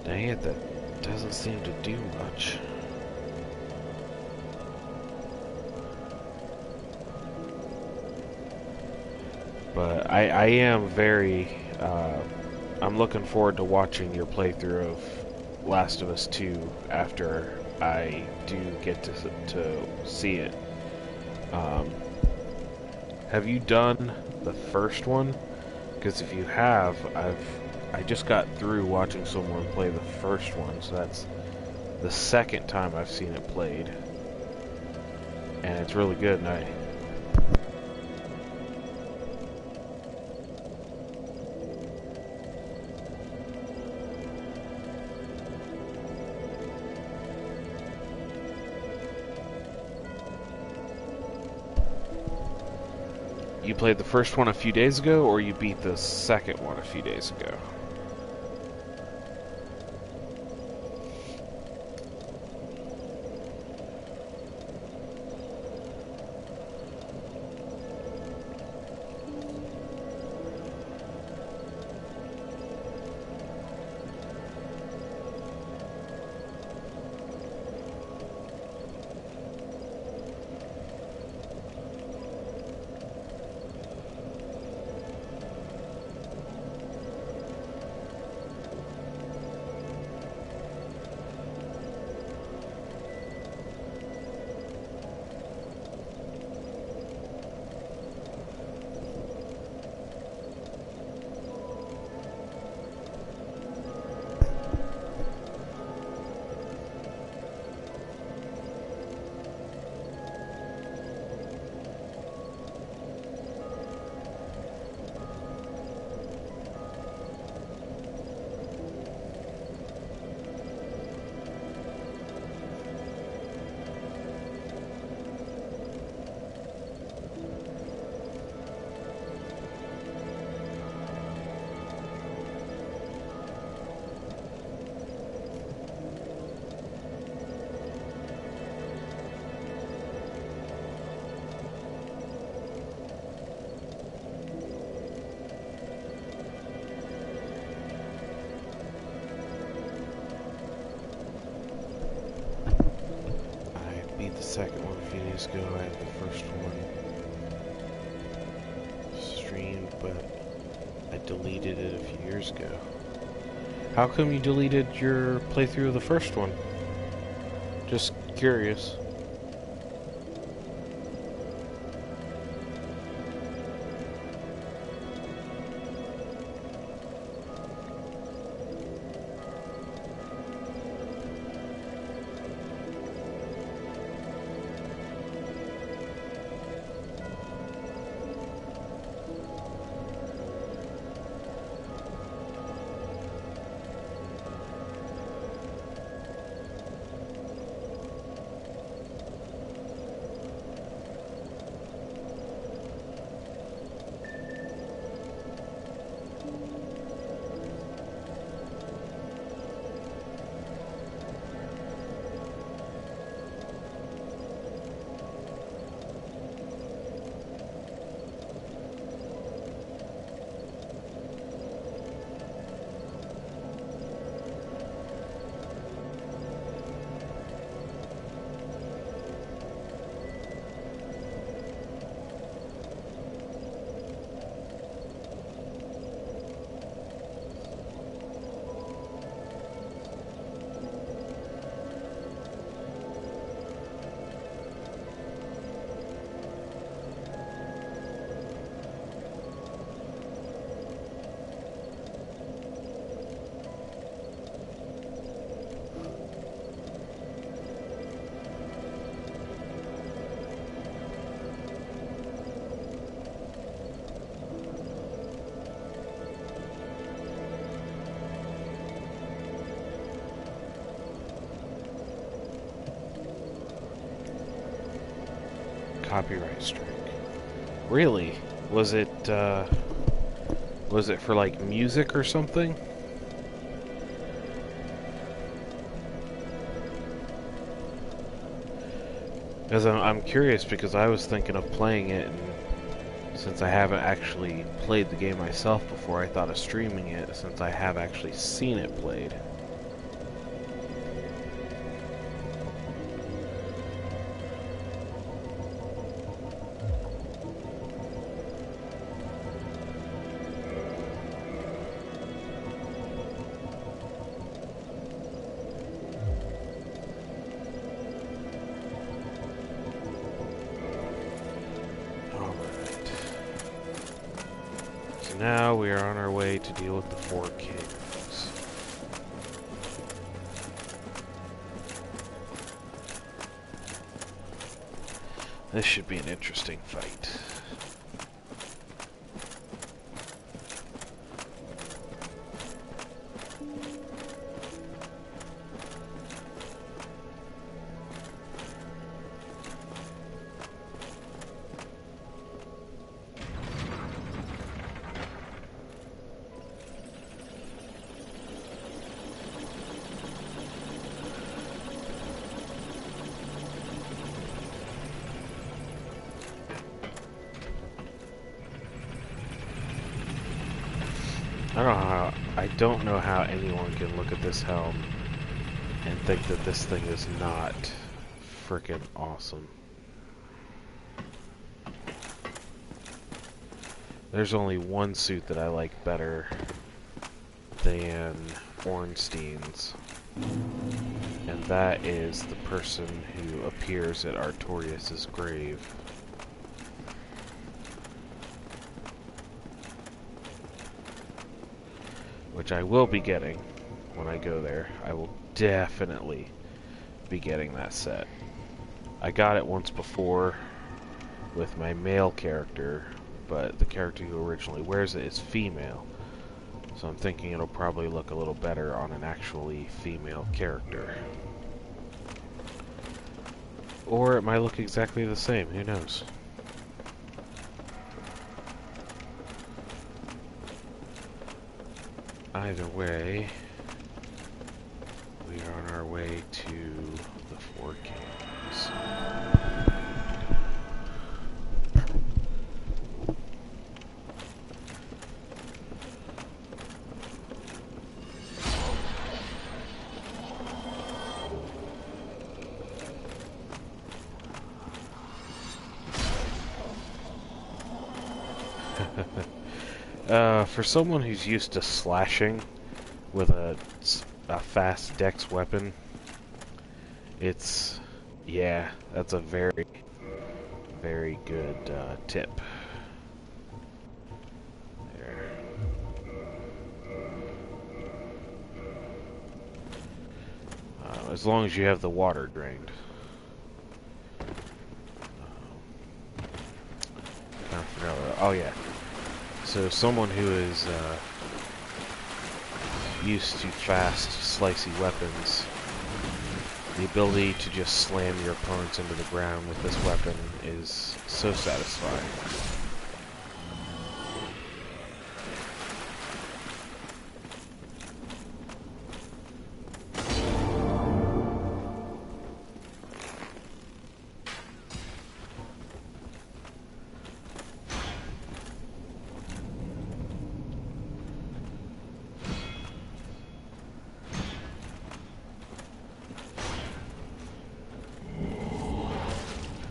dang it, that doesn't seem to do much. But I am very, I'm looking forward to watching your playthrough of Last of Us 2 after I do get to see it. Have you done the first one? Because if you have, I just got through watching someone play the first one, so that's the second time I've seen it played. And it's really good, and You played the first one a few days ago, or you beat the second one a few days ago? Second one a few days ago. I had the first one streamed, but I deleted it a few years ago. How come you deleted your playthrough of the first one? Just curious. copyright strike. Really? Was it for like music or something? Because I'm curious, because I was thinking of playing it, and since I haven't actually played the game myself before, I thought of streaming it since I have actually seen it played. Now we are on our way to deal with the four kings. This should be an interesting fight. I don't know how anyone can look at this helm and think that this thing is not frickin' awesome. There's only one suit that I like better than Ornstein's, and that is the person who appears at Artorias' grave. Which I will be getting when I go there. I will definitely be getting that set. I got it once before with my male character, but the character who originally wears it is female. So I'm thinking it'll probably look a little better on an actually female character. Or it might look exactly the same, who knows? Either way, we are on our way to the Four Kings. For someone who's used to slashing with a fast dex weapon, yeah, that's a very, very good tip. There. As long as you have the water drained. Oh yeah. So someone who is used to fast, slicey weapons, the ability to just slam your opponents into the ground with this weapon is so satisfying.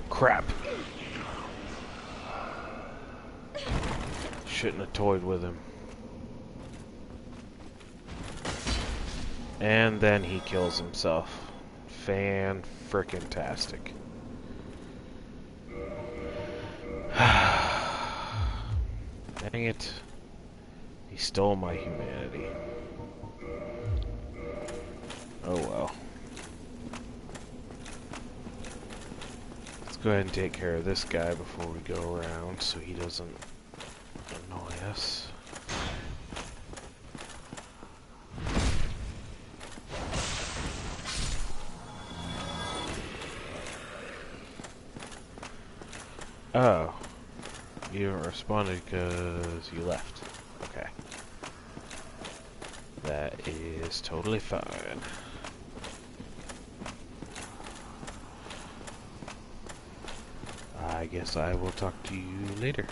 Crap. Shouldn't have toyed with him. And then he kills himself. Fan-frickin-tastic. Dang it. He stole my humanity. Oh well. Go ahead and take care of this guy before we go around so he doesn't annoy us. Oh. You haven't responded because you left. Okay. That is totally fine. I guess I will talk to you later.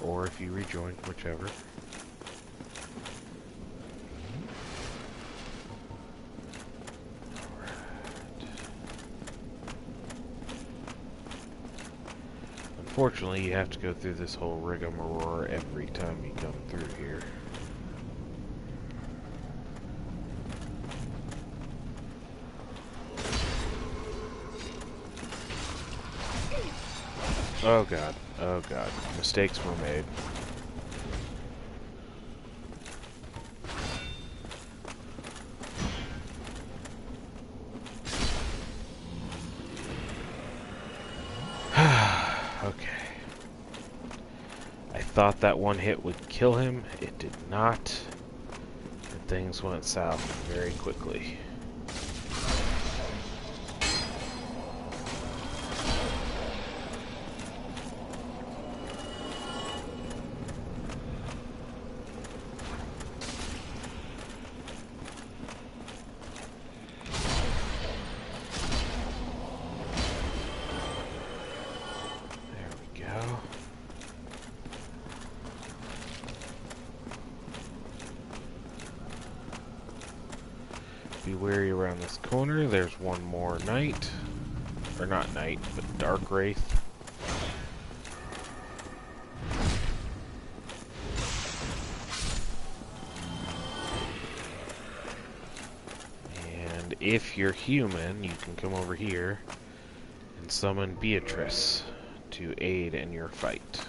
Or if you rejoin, whichever. Unfortunately, you have to go through this whole rigmarole every time you come through here. Oh god, oh god. Mistakes were made. Okay. I thought that one hit would kill him. It did not. And things went south very quickly. Be wary around this corner. There's one more knight. Or not knight, but dark wraith. And if you're human, you can come over here and summon Beatrice to aid in your fight.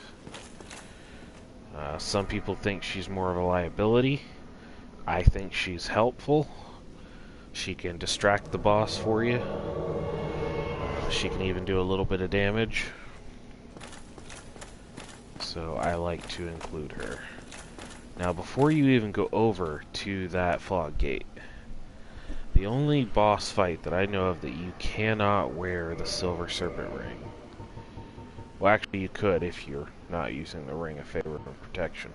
Some people think she's more of a liability. I think she's helpful. She can distract the boss for you. She can even do a little bit of damage. So I like to include her. Now before you even go over to that fog gate, the only boss fight that I know of that you cannot wear the Silver Serpent Ring. Well, actually you could if you're not using the Ring of Favor and Protection.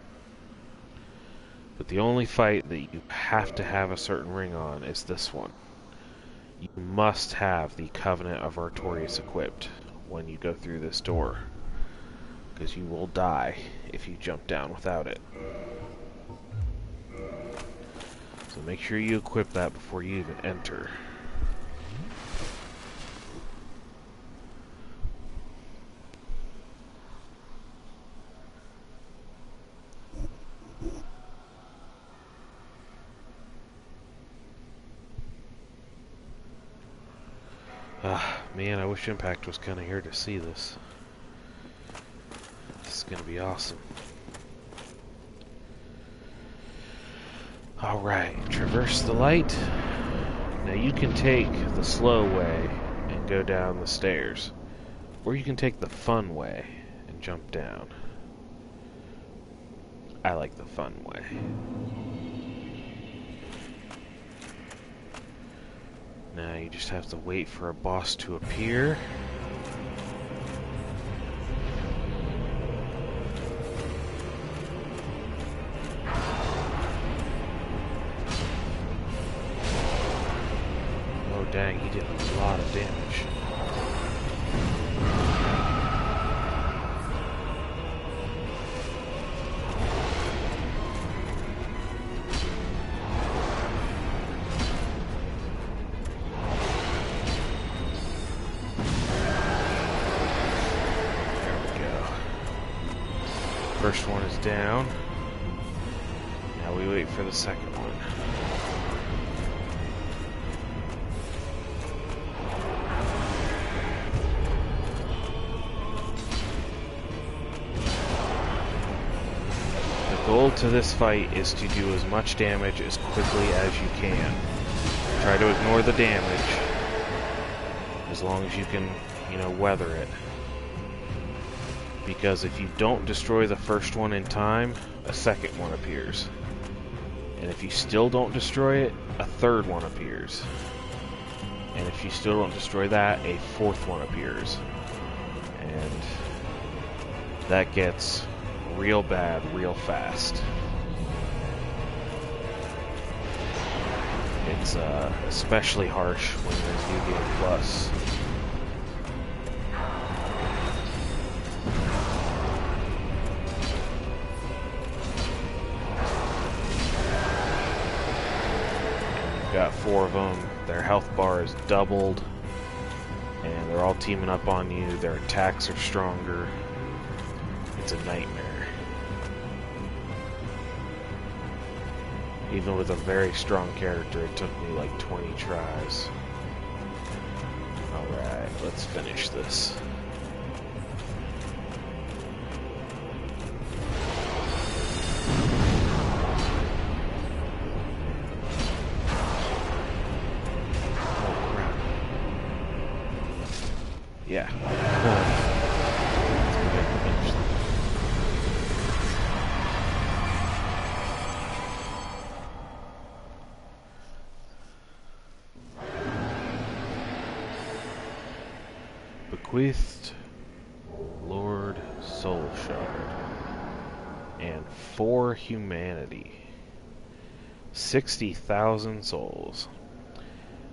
But the only fight that you have to have a certain ring on is this one. You must have the Covenant of Artorias equipped when you go through this door, because you will die if you jump down without it. So make sure you equip that before you even enter. Man, I wish Impact was kind of here to see this. This is going to be awesome. Alright, traverse the light. Now you can take the slow way and go down the stairs. Or you can take the fun way and jump down. I like the fun way. Now you just have to wait for a boss to appear. Oh dang, he did a lot of damage. First one is down. Now we wait for the second one. The goal to this fight is to do as much damage as quickly as you can. Try to ignore the damage as long as you can, weather it. Because if you don't destroy the first one in time, a second one appears. And if you still don't destroy it, a third one appears. And if you still don't destroy that, a fourth one appears. And that gets real bad real fast. It's especially harsh when there's New Game Plus. Got 4 of them. Their health bar is doubled, and they're all teaming up on you. Their attacks are stronger. It's a nightmare. Even with a very strong character, it took me like 20 tries. Alright, let's finish this. Oh crap. Yeah. Let's go ahead and finish this. Bequeathed Lord Soul Shard and for humanity 60,000 souls.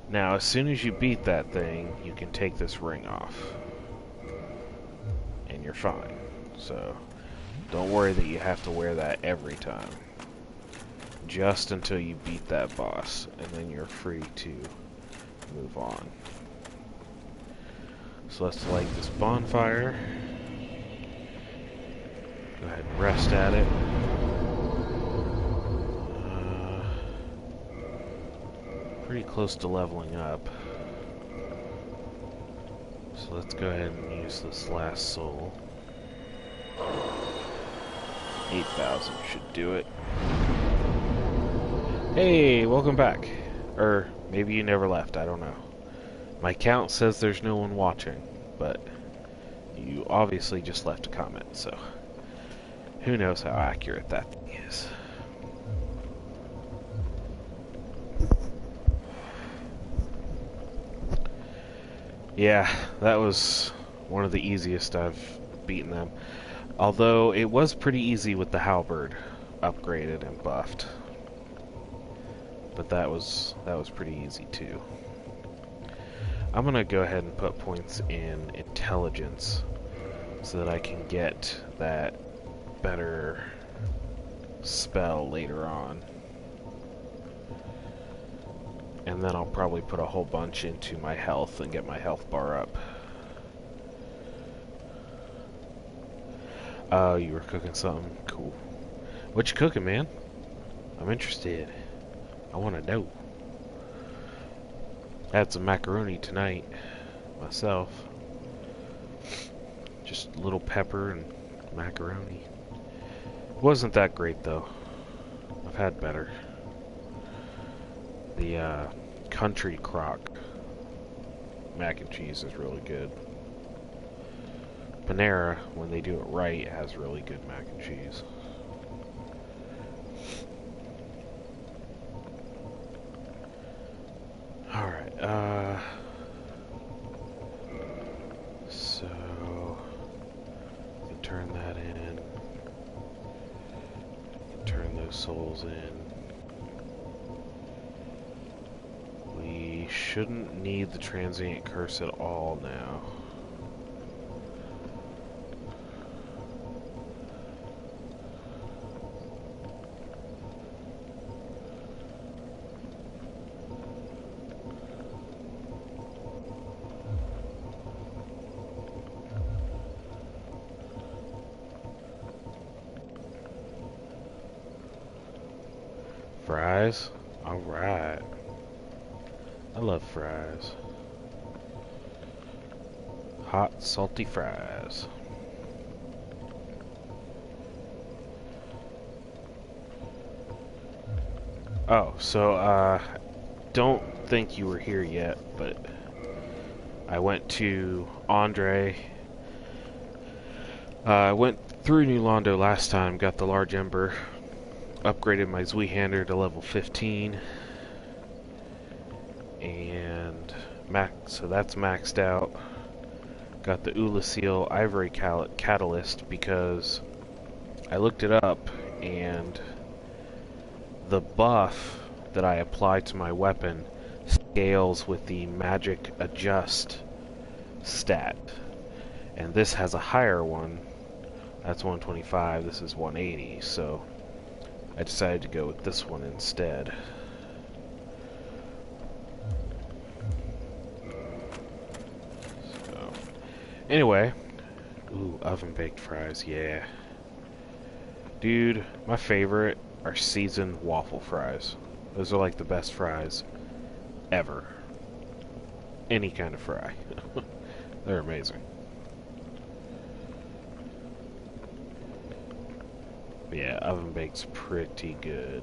Now as soon as you beat that thing, you can take this ring off and you're fine. So don't worry that you have to wear that every time, just until you beat that boss, and then you're free to move on. So let's light this bonfire. Go ahead and rest at it. Pretty close to leveling up. So let's go ahead and use this last soul. 8,000 should do it. Hey, welcome back. Or maybe you never left, I don't know. My count says there's no one watching, but you obviously just left a comment, so who knows how accurate that thing is. Yeah, that was one of the easiest I've beaten them. Although it was pretty easy with the halberd upgraded and buffed. But that was pretty easy too. I'm gonna go ahead and put points in intelligence so that I can get that better spell later on. And then I'll probably put a whole bunch into my health and get my health bar up. Oh, you were cooking something? Cool. What you cooking, man? I'm interested. I want to know. I had some macaroni tonight myself. Just a little pepper and macaroni. It wasn't that great though. I've had better. The country crock mac and cheese is really good. Panera, when they do it right, has really good mac and cheese. Alright, so you can turn that in. You can turn those souls in. We shouldn't need the transient curse at all now. Fries? Alright. I love fries. Hot, salty fries. Oh, so, don't think you were here yet, but I went to Andre. I went through New Londo last time, got the large ember, upgraded my Zweihander to level 15, and so that's maxed out. got the Ulasil Ivory Catalyst because I looked it up, and the buff that I apply to my weapon scales with the Magic Adjust stat. And this has a higher one. That's 125, this is 180, so I decided to go with this one instead. So, anyway, ooh, oven-baked fries, yeah. Dude, my favorite are seasoned waffle fries. Those are like the best fries ever. Any kind of fry. They're amazing. But yeah, oven baked's pretty good.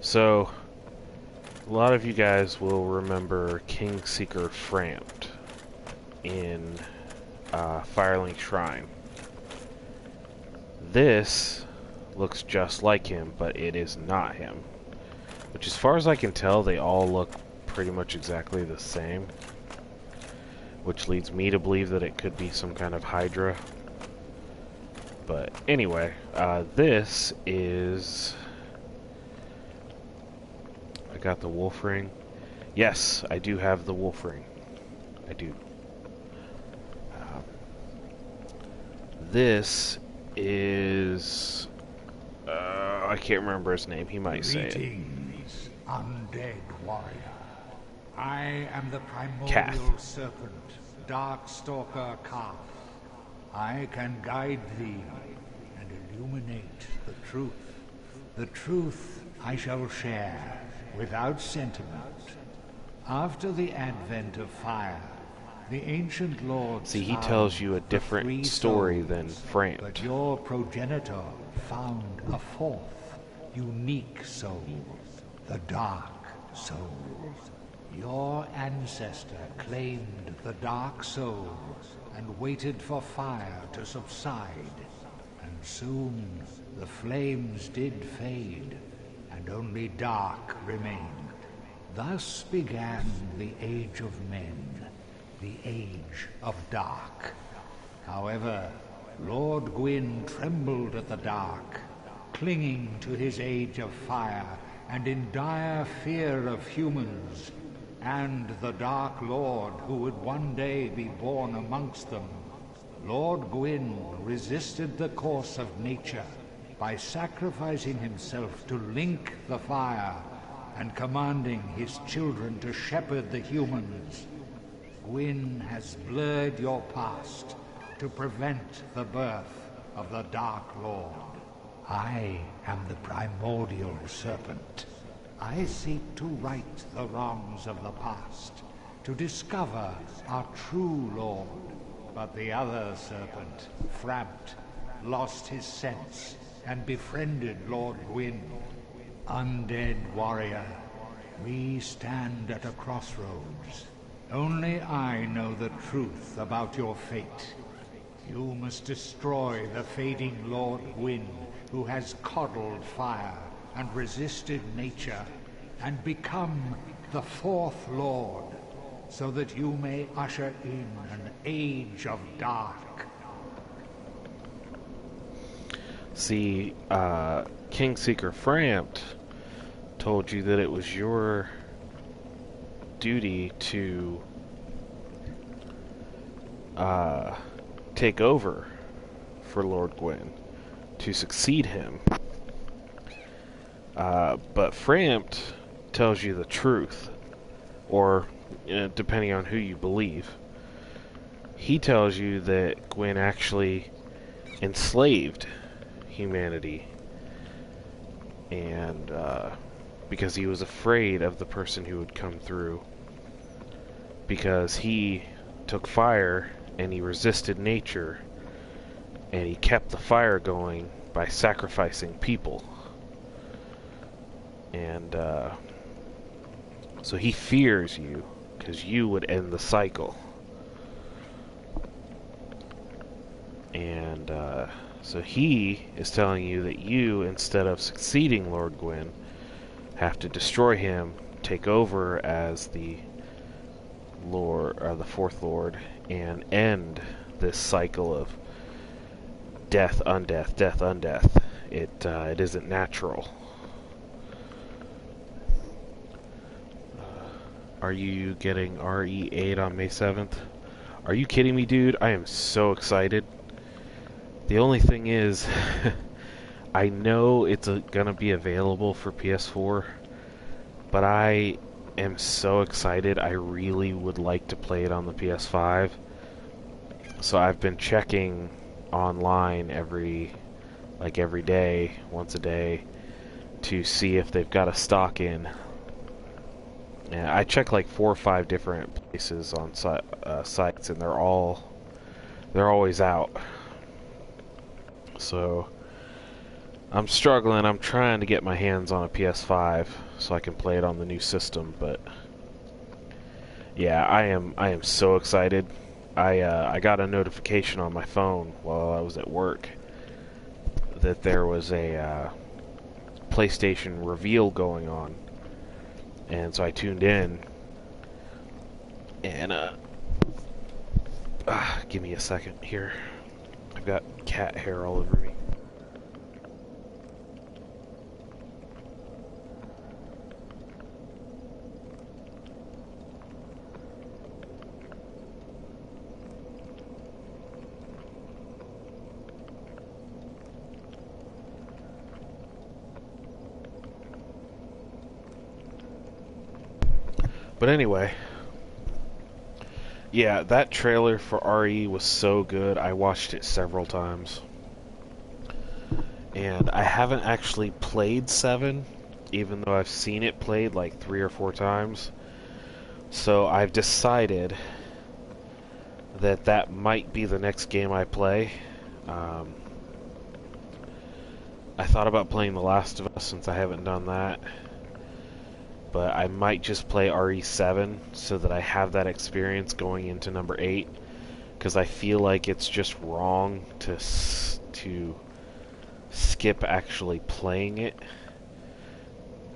So, a lot of you guys will remember Kingseeker Frampt in Firelink Shrine. This looks just like him, but it is not him. Which, as far as I can tell, they all look pretty much exactly the same. Which leads me to believe that it could be some kind of Hydra. But anyway, this is... I got the wolf ring. Yes, I do have the wolf ring. I do. This is... I can't remember his name. He might say it. Greetings, undead warrior. I am the primordial Kath. serpent, Darkstalker Kath. I can guide thee and illuminate the truth. The truth I shall share without sentiment. After the advent of fire, the ancient lords See, he found tells you a the different three story souls, than Frampt. But your progenitor found a fourth, unique soul, the Dark Soul. Your ancestor claimed the Dark Soul and waited for fire to subside. And soon the flames did fade, and only dark remained. Thus began the Age of Men, the Age of Dark. However, Lord Gwyn trembled at the dark, clinging to his Age of Fire and in dire fear of humans, and the Dark Lord who would one day be born amongst them. Lord Gwyn resisted the course of nature by sacrificing himself to link the fire and commanding his children to shepherd the humans. Gwyn has blurred your past to prevent the birth of the Dark Lord. I am the primordial serpent. I seek to right the wrongs of the past, to discover our true Lord. But the other serpent, Frampt, lost his sense and befriended Lord Gwyn. Undead warrior, we stand at a crossroads. Only I know the truth about your fate. You must destroy the fading Lord Gwyn, who has coddled fire and resisted nature, and become the fourth Lord, so that you may usher in an age of dark. See, Kingseeker Frampt told you that it was your duty to take over for Lord Gwyn, to succeed him. But Frampt tells you the truth, or depending on who you believe. He tells you that Gwyn actually enslaved humanity, and because he was afraid of the person who would come through, because he took fire and he resisted nature, and he kept the fire going by sacrificing people. And so he fears you because you would end the cycle. And so he is telling you that you, instead of succeeding Lord Gwyn, have to destroy him, take over as the Lord, or the Fourth Lord, and end this cycle of death, undeath, death, undeath. It isn't natural. Are you getting RE8 on May 7th? Are you kidding me, dude? I am so excited. The only thing is, I know it's gonna be available for PS4, but I am so excited. I really would like to play it on the PS5. So I've been checking online every day, once a day, to see if they've got a stock in. And I check like 4 or 5 different places on sites, and they're always out. So I'm struggling. I'm trying to get my hands on a PS5 so I can play it on the new system. But yeah, I am so excited. I got a notification on my phone while I was at work that there was a PlayStation reveal going on. And so I tuned in, and give me a second here. I've got cat hair all over me. But anyway, yeah, that trailer for RE was so good. I watched it several times. And I haven't actually played 7, even though I've seen it played like 3 or 4 times. So I've decided that that might be the next game I play. I thought about playing The Last of Us since I haven't done that. But I might just play RE7 so that I have that experience going into number 8, because I feel like it's just wrong to skip actually playing it,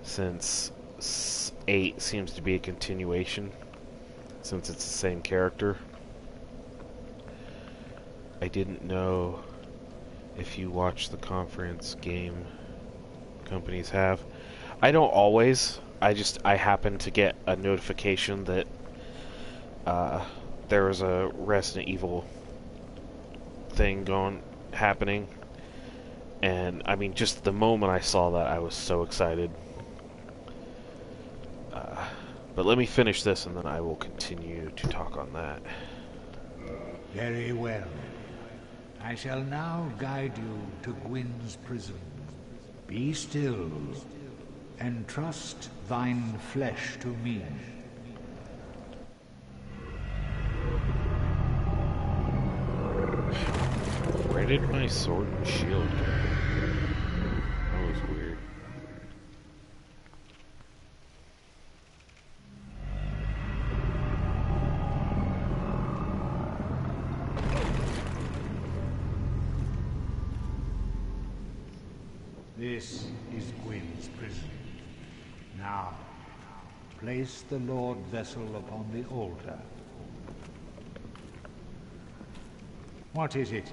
since 8 seems to be a continuation, since it's the same character. I didn't know if you watch the conference game companies have. I don't always. I happened to get a notification that there was a Resident Evil thing happening, and I mean, just the moment I saw that, I was so excited. But let me finish this, and then I will continue to talk on that. Very well. I shall now guide you to Gwyn's prison. Be still, and trust thine flesh to me. Where did my sword and shield go? That was weird. This is Gwyn's prison. Now, place the Lord Vessel upon the altar. What is it?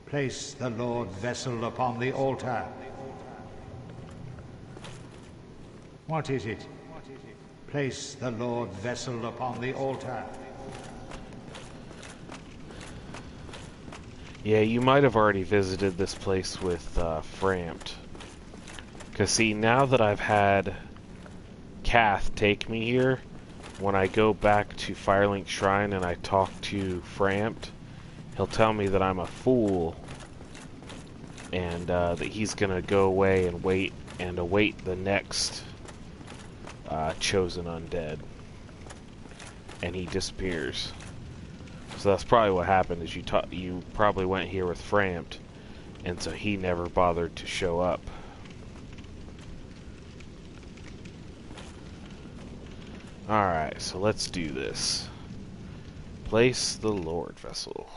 Place the Lord Vessel upon the altar. What is it? Place the Lord Vessel upon the altar. Yeah, you might have already visited this place with Framped. Because see, now that I've had Kath take me here, when I go back to Firelink Shrine and I talk to Framped, he'll tell me that I'm a fool, and that he's gonna go away and await the next chosen undead, and he disappears. So that's probably what happened. Is you probably went here with Framped, and so he never bothered to show up. Alright, so let's do this. Place the Lord Vessel.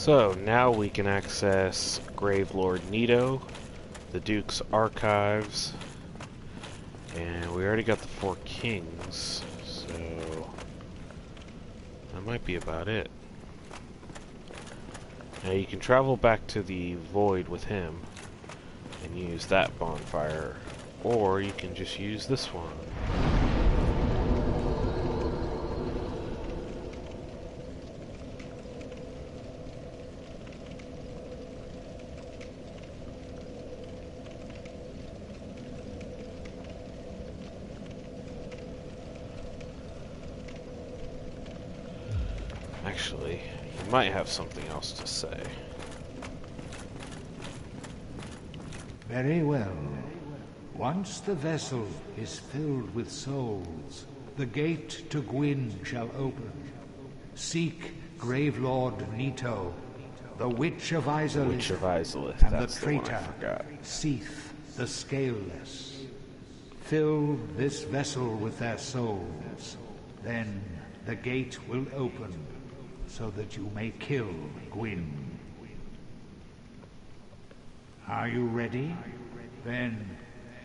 So now we can access Gravelord Nito, the Duke's Archives, and we already got the Four Kings, so that might be about it. Now you can travel back to the Void with him and use that bonfire, or you can just use this one. Actually, you might have something else to say. Very well. Once the vessel is filled with souls, the gate to Gwyn shall open. Seek Gravelord Nito, the Witch of Izalith, and the traitor Seath the Scaleless. Fill this vessel with their souls, then the gate will open, so that you may kill Gwyn. Are you ready? Then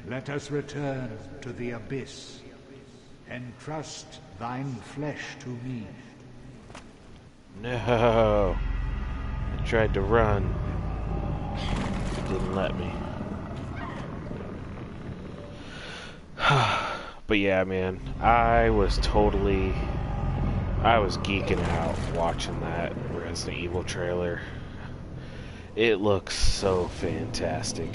let us return to the Abyss. Entrust thine flesh to me. No! I tried to run. It didn't let me. But yeah, man, I was geeking out watching that Resident Evil trailer. It looks so fantastic.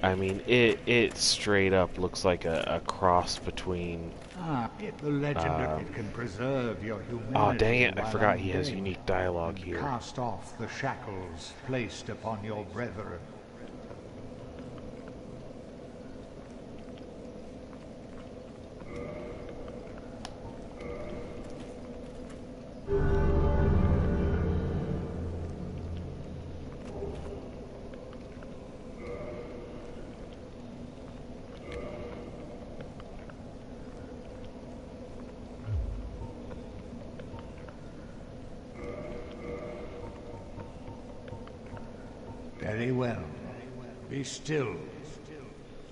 I mean, it straight up looks like a cross between... The legend of it can preserve your humanity. Oh, dang it, I forgot he has unique dialogue here. Cast off the shackles placed upon your brethren. Very well. Be still.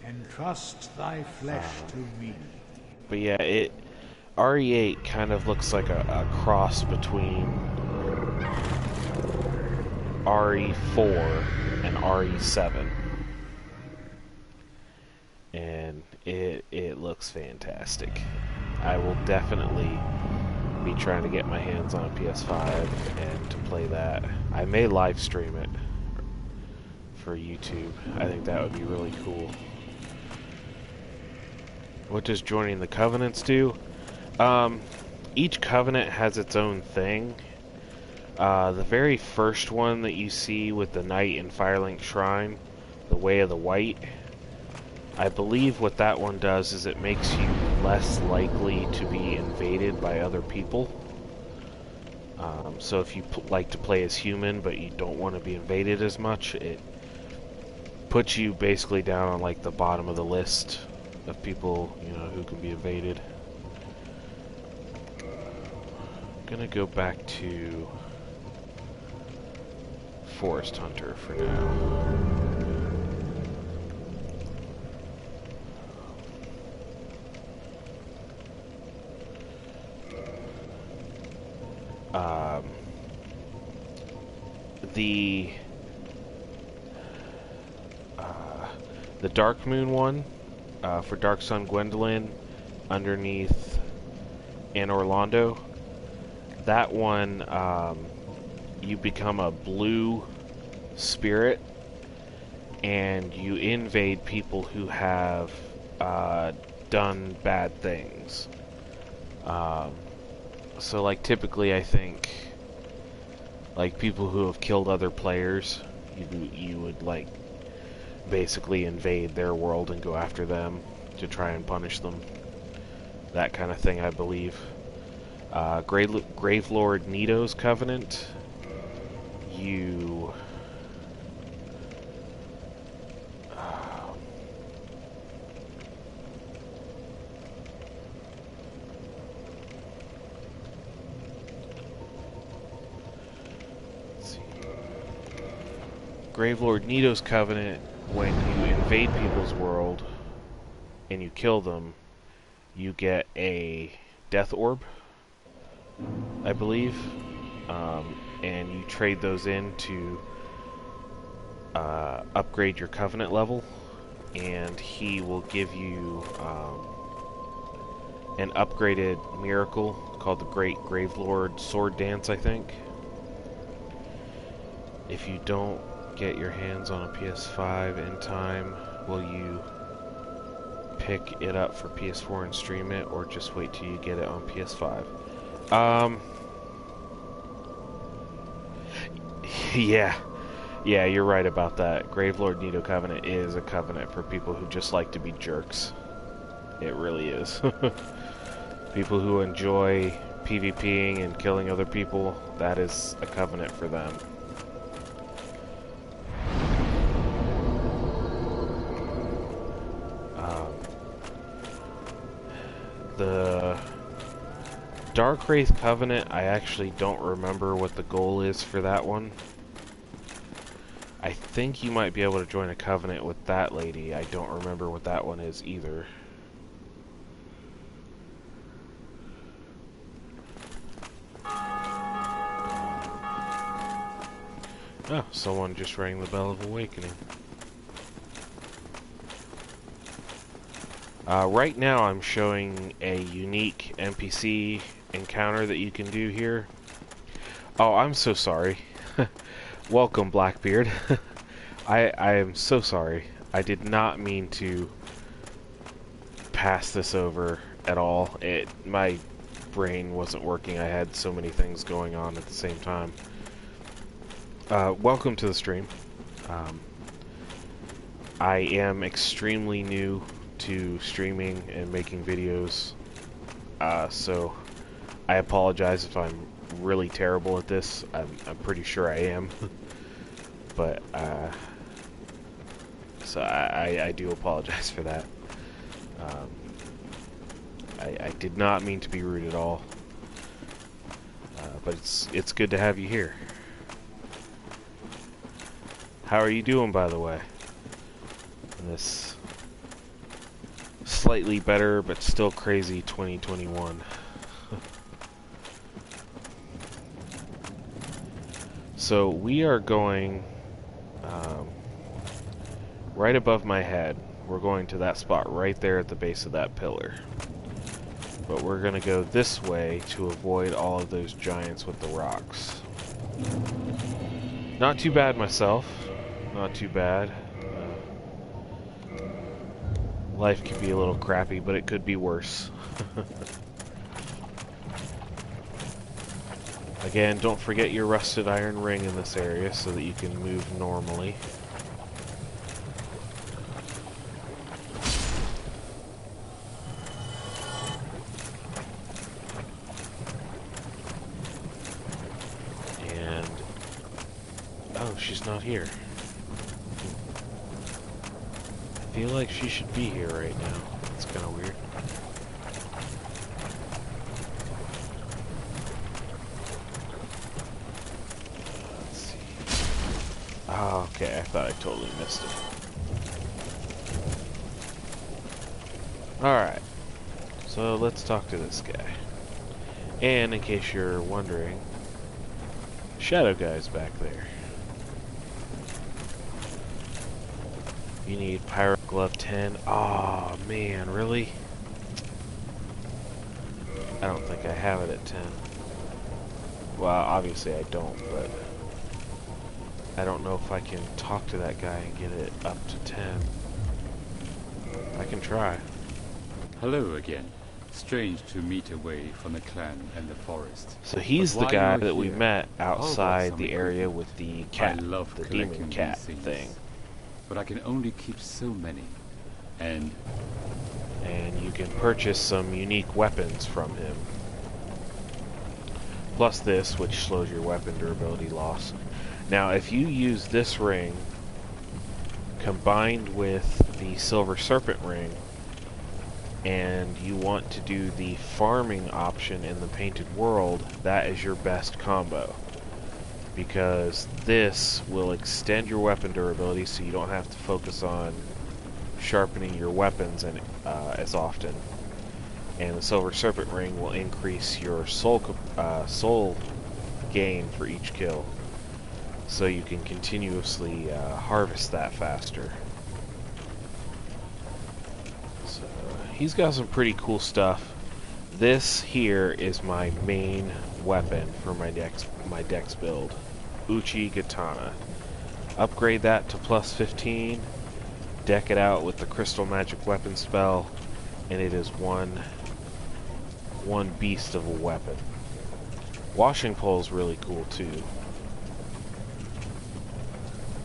Entrust thy flesh to me. But yeah, RE8 kind of looks like a cross between RE4 and RE7. And it looks fantastic. I will definitely be trying to get my hands on a PS5 and to play that. I may live stream it for YouTube. I think that would be really cool. What does joining the Covenants do? Each Covenant has its own thing. The very first one that you see with the Knight and Firelink Shrine, the Way of the White, I believe what that one does is it makes you less likely to be invaded by other people. So if you like to play as human but you don't want to be invaded as much, it puts you basically down on like the bottom of the list of people, you know, who can be invaded. I'm gonna go back to Forest Hunter for now. The Dark Moon one for Dark Sun Gwendolyn underneath Anne Orlando. That one, you become a blue spirit and you invade people who have done bad things. So like typically I think like people who have killed other players, you would like basically invade their world and go after them to try and punish them. That kind of thing, I believe. Gravelord Nito's Covenant, you... Gravelord Nito's Covenant, when you invade people's world and you kill them, you get a death orb, I believe, and you trade those in to upgrade your Covenant level, and he will give you an upgraded miracle called the Great Gravelord Sword Dance, I think. If you don't get your hands on a PS5 in time, will you pick it up for PS4 and stream it, or just wait till you get it on PS5? Yeah, you're right about that. Gravelord Nito Covenant is a covenant for people who just like to be jerks. It really is. People who enjoy PvPing and killing other people, that is a covenant for them. The Dark Wraith Covenant, I actually don't remember what the goal is for that one. I think you might be able to join a covenant with that lady. I don't remember what that one is either. Oh, someone just rang the bell of awakening. Right now I'm showing a unique NPC encounter that you can do here. Oh, I'm so sorry. Welcome, Blackbeard. I am so sorry. I did not mean to pass this over at all. My brain wasn't working. I had so many things going on at the same time. Welcome to the stream. I am extremely new to streaming and making videos, so I apologize if I'm really terrible at this. I'm pretty sure I am. But so I do apologize for that. I did not mean to be rude at all, but it's good to have you here. How are you doing, by the way? In this slightly better but still crazy 2021. So we are going right above my head. We're going to that spot right there at the base of that pillar. But we're going to go this way to avoid all of those giants with the rocks. Not too bad myself. Not too bad. Life can be a little crappy, but it could be worse. Again, don't forget your rusted iron ring in this area so that you can move normally. And... oh, she's not here. I feel like she should be here right now. It's kind of weird. Let's see. Oh, okay, I thought I totally missed it. Alright. So let's talk to this guy. And in case you're wondering, Shadow Guy's back there. You need Pirate Glove 10. Aw, oh, man, really? I don't think I have it at 10. Well, obviously I don't, but I don't know if I can talk to that guy and get it up to 10. I can try. Hello again. Strange to meet away from the clan and the forest. So he's the guy that we met outside the area equipment? with the cat, I love the collecting demon cat these things, thing. but I can only keep so many. And you can purchase some unique weapons from him. Plus this, which slows your weapon durability loss. Now, if you use this ring combined with the Silver Serpent ring, and you want to do the farming option in the Painted World, that is your best combo. because this will extend your weapon durability so you don't have to focus on sharpening your weapons as often. And the Silver Serpent Ring will increase your soul gain for each kill, so you can continuously harvest that faster. So he's got some pretty cool stuff. This here is my main weapon for my dex build, Uchi Katana. Upgrade that to plus 15, deck it out with the Crystal Magic Weapon spell, and it is one beast of a weapon. Washing pole is really cool too.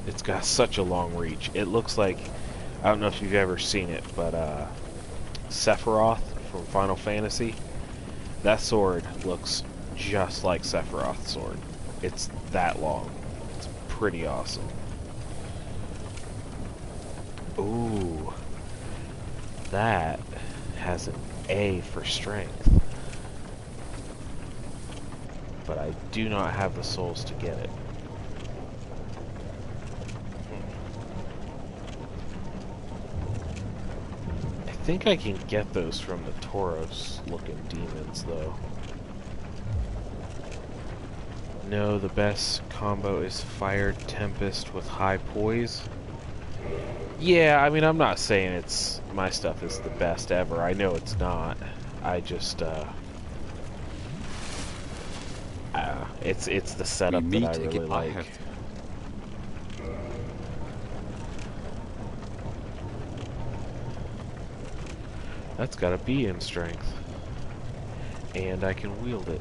It's got such a long reach. It looks like, I don't know if you've ever seen it, but Sephiroth from Final Fantasy, that sword looks just like Sephiroth's sword. It's that long. It's pretty awesome. Ooh, that has an A for strength, but I do not have the souls to get it. I think I can get those from the Tauros-looking demons, though. No, the best combo is Fire Tempest with High Poise. Yeah, I mean, I'm not saying it's my stuff is the best ever. I know it's not. I just it's the setup that I really like. That's got a B in strength, and I can wield it.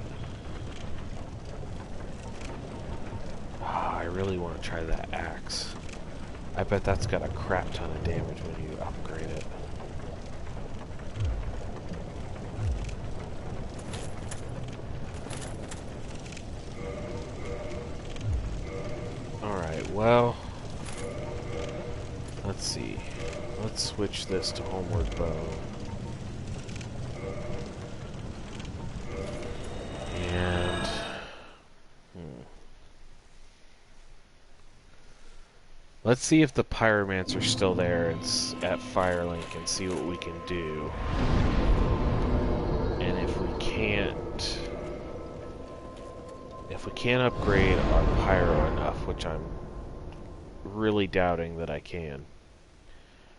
I really want to try that axe. I bet that's got a crap ton of damage when you upgrade it. Alright, well, let's see. Let's switch this to Homeward Bow. And let's see if the Pyromancer's still there and at Firelink and see what we can do. And if we can't upgrade our Pyro enough, which I'm really doubting that I can,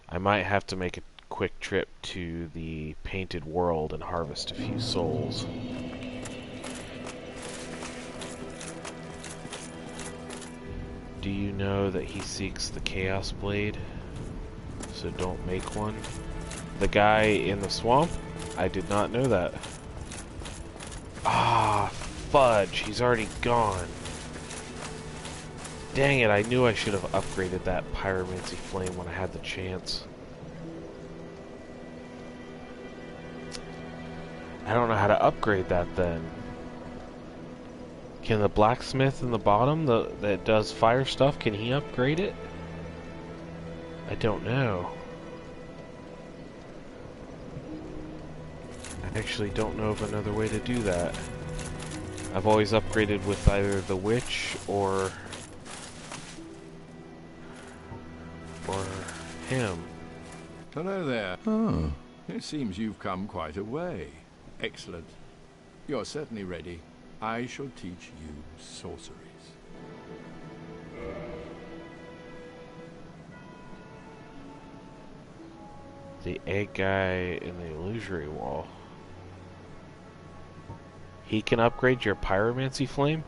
I might have to make a quick trip to the Painted World and harvest a few souls. Do you know that he seeks the Chaos Blade? So don't make one. The guy in the swamp? I did not know that. Ah, fudge. He's already gone. Dang it, I knew I should have upgraded that Pyromancy Flame when I had the chance. I don't know how to upgrade that then. Can the blacksmith in the bottom that does fire stuff, can he upgrade it? I don't know. I actually don't know of another way to do that. I've always upgraded with either the witch or him. Hello there. Oh, it seems you've come quite a way. Excellent. You're certainly ready. I shall teach you sorceries. The egg guy in the illusory wall. He can upgrade your Pyromancy Flame?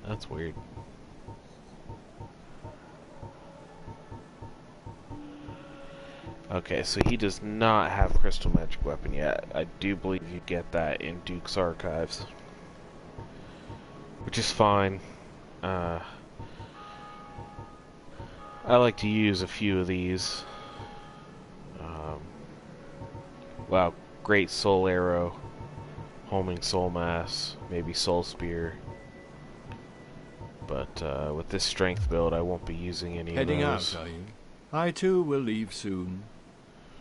That's weird. Okay, so he does not have Crystal Magic Weapon yet. I do believe you get that in Duke's Archives, which is fine. I like to use a few of these. Wow, Great Soul Arrow, Homing Soul Mass, maybe Soul Spear. But with this strength build, I won't be using any of those. Heading out, are you? I too will leave soon.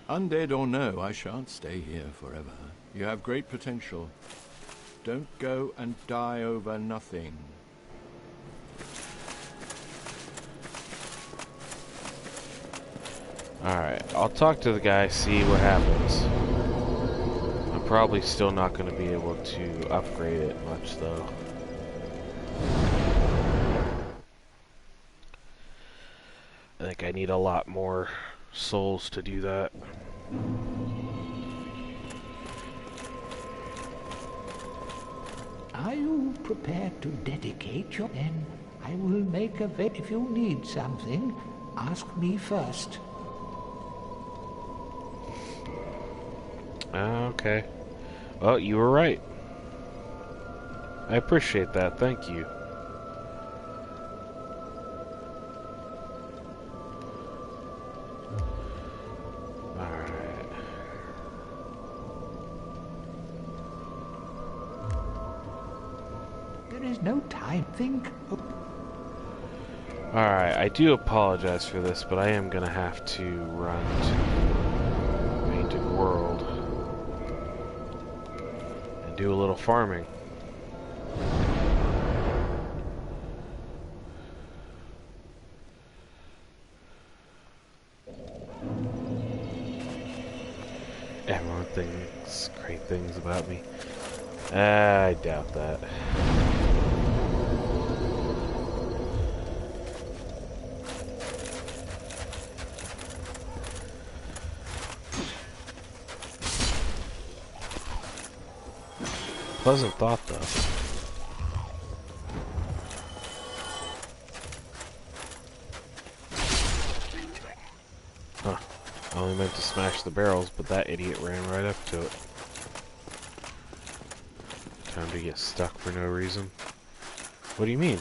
Undead or no, I shan't stay here forever. You have great potential. Don't go and die over nothing. Alright, I'll talk to the guy, see what happens. I'm probably still not going to be able to upgrade it much, though. I think I need a lot more souls to do that. Are you prepared to dedicate your... Then I will make a vet. If you need something, ask me first. Okay. Well, you were right. I appreciate that. Thank you. Alright. There is no time. Think. Alright, I do apologize for this, but I am gonna have to run to Painted World and do a little farming. Everyone thinks great things about me. I doubt that. Pleasant thought, though. Huh. I only meant to smash the barrels, but that idiot ran right up to it. Time to get stuck for no reason. What do you mean?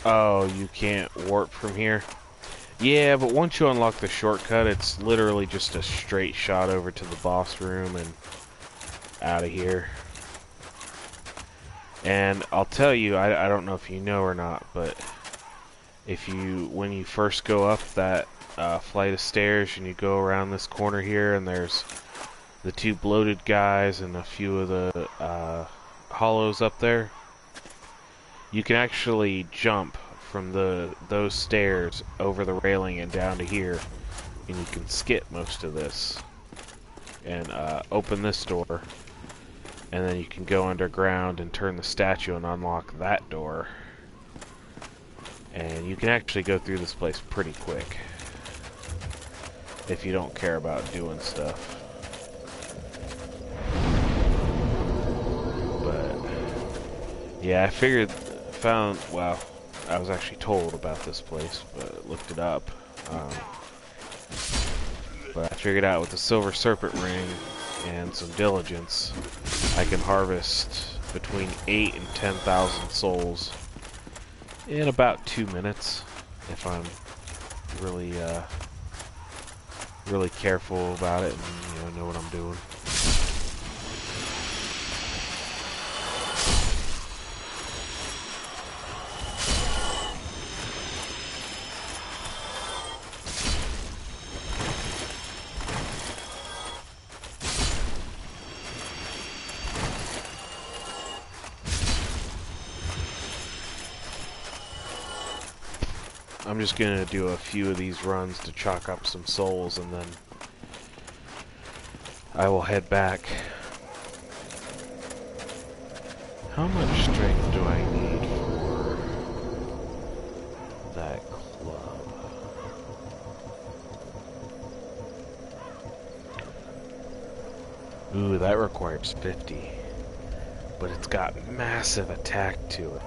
Oh, you can't warp from here? Yeah, but once you unlock the shortcut, it's literally just a straight shot over to the boss room and out of here. And I'll tell you, I don't know if you know or not, but when you first go up that flight of stairs and you go around this corner here and there's the two bloated guys and a few of the hollows up there, you can actually jump from those stairs over the railing and down to here, and you can skip most of this and open this door, and then you can go underground and turn the statue and unlock that door, and you can actually go through this place pretty quick if you don't care about doing stuff. But yeah, well, I was actually told about this place, but looked it up. But I figured out with the Silver Serpent Ring and some diligence, I can harvest between 8 and 10,000 souls in about 2 minutes if I'm really, really careful about it and know what I'm doing. I'm just gonna do a few of these runs to chalk up some souls, and then I will head back. How much strength do I need for that club? Ooh, that requires 50. But it's got massive attack to it.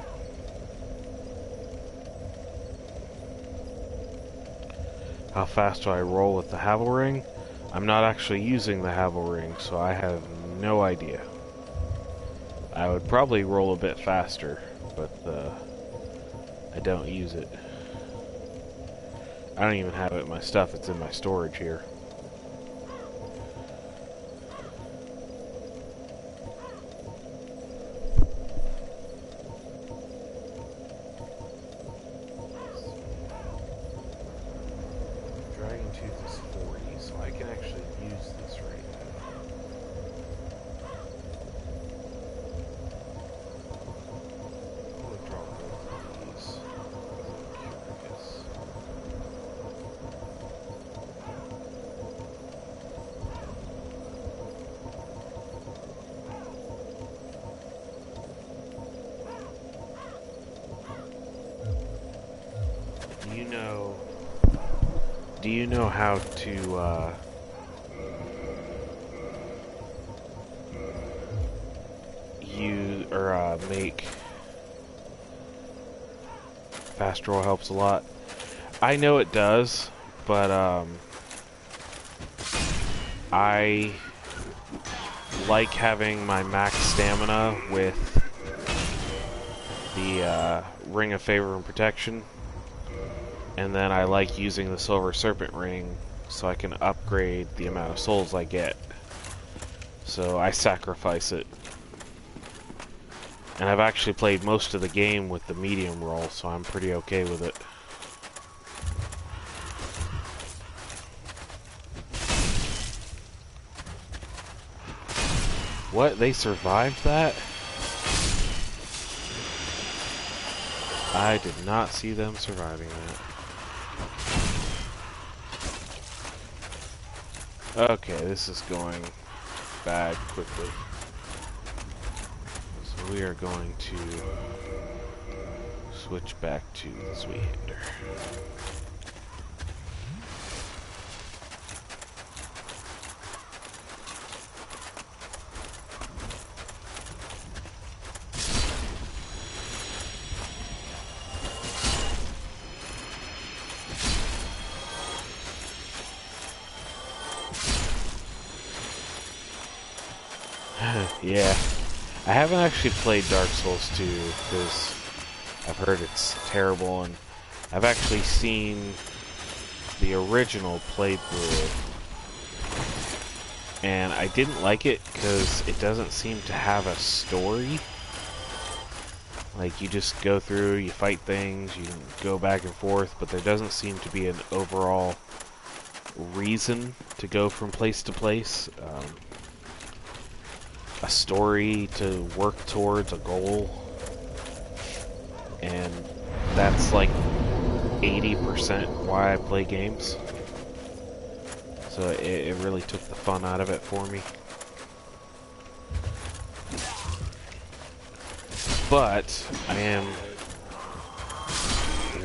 How fast do I roll with the Havel Ring? I'm not actually using the Havel Ring, so I have no idea. I would probably roll a bit faster, but I don't use it. I don't even have it in my stuff, it's in my storage here. Dragon Tooth is 40, so I can actually use this right now. I'll withdraw both of these. I'm curious. Do you know how to use or make fast roll helps a lot? I know it does, but I like having my max stamina with the Ring of Favor and Protection. And then I like using the Silver Serpent Ring so I can upgrade the amount of souls I get. So I sacrifice it. And I've actually played most of the game with the medium roll, so I'm pretty okay with it. What? They survived that? I did not see them surviving that. Okay, this is going bad quickly. So we are going to switch back to the Zweehander. Yeah, I haven't actually played Dark Souls 2 because I've heard it's terrible, and I've actually seen the original played through, and I didn't like it because it doesn't seem to have a story. Like, you just go through, you fight things, you go back and forth, but there doesn't seem to be an overall reason to go from place to place. A story to work towards a goal, and that's like 80% why I play games. So it really took the fun out of it for me. But I am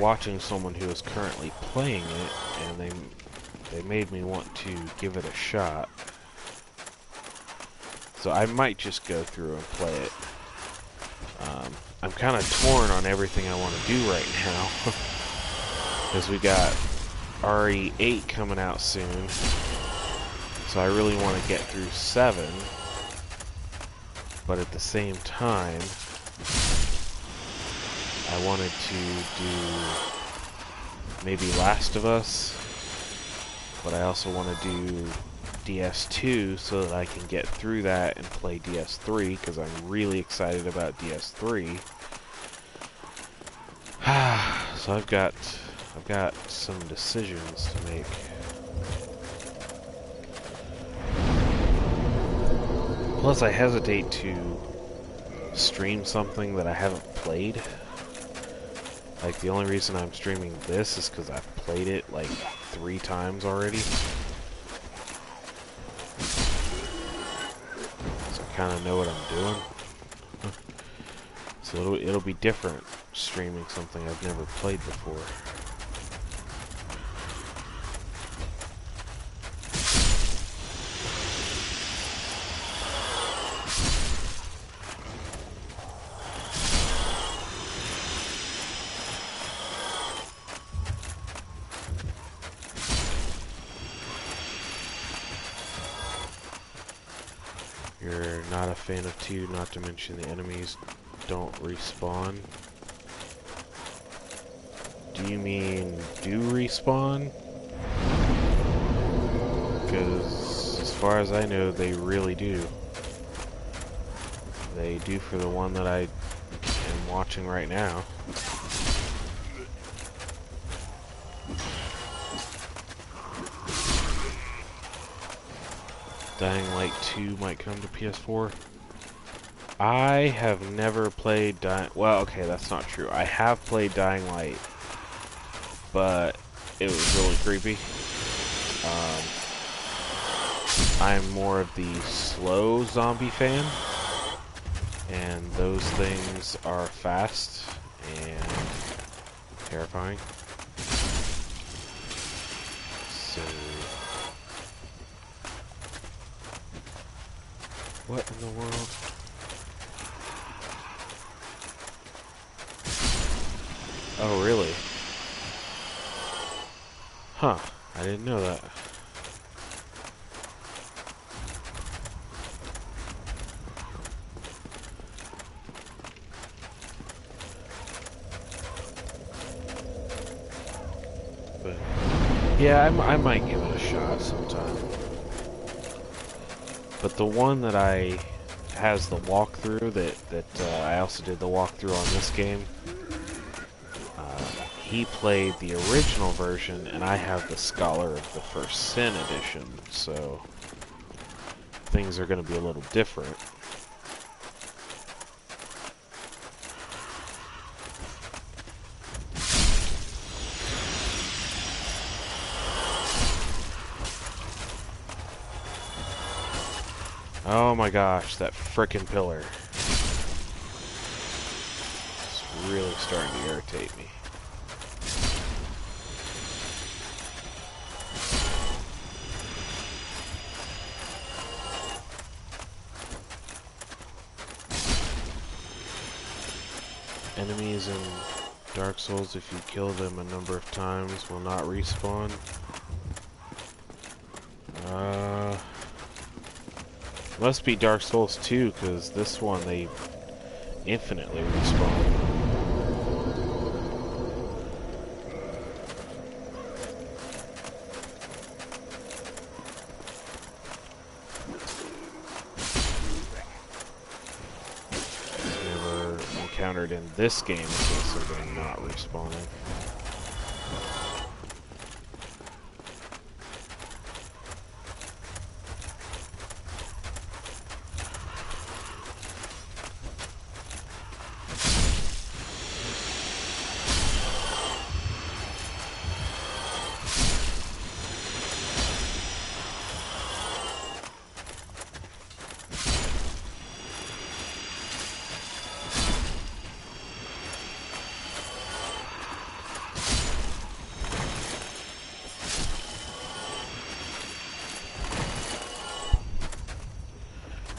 watching someone who is currently playing it, and they made me want to give it a shot. So I might just go through and play it. I'm kind of torn on everything I want to do right now. Because we got RE8 coming out soon. So I really want to get through 7. But at the same time, I wanted to do maybe Last of Us. But I also want to do DS2 so that I can get through that and play DS3 because I'm really excited about DS3. So I've got some decisions to make. Plus I hesitate to stream something that I haven't played. Like, the only reason I'm streaming this is because I've played it like 3 times already. Kind of know what I'm doing. So it'll be different streaming something I've never played before. You're Not a fan of 2, not to mention the enemies don't respawn. Do you mean do respawn? Because as far as I know, they really do. They do for the one that I am watching right now. Dying Light 2 might come to PS4. I have never played well, okay, that's not true. I have played Dying Light, but it was really creepy. I'm more of the slow zombie fan, and those things are fast and terrifying. So, what in the world? Oh, really? Huh, I didn't know that. But, yeah, I might give it a shot sometime. But the one that has the walkthrough, that I also did the walkthrough on this game, he played the original version, and I have the Scholar of the First Sin edition, so things are going to be a little different. Oh my gosh, that frickin' pillar. It's really starting to irritate me. Enemies in Dark Souls, if you kill them a number of times, will not respawn. Must be Dark Souls 2, because this one, they infinitely respawn. Never encountered in this game a case of them not respawning.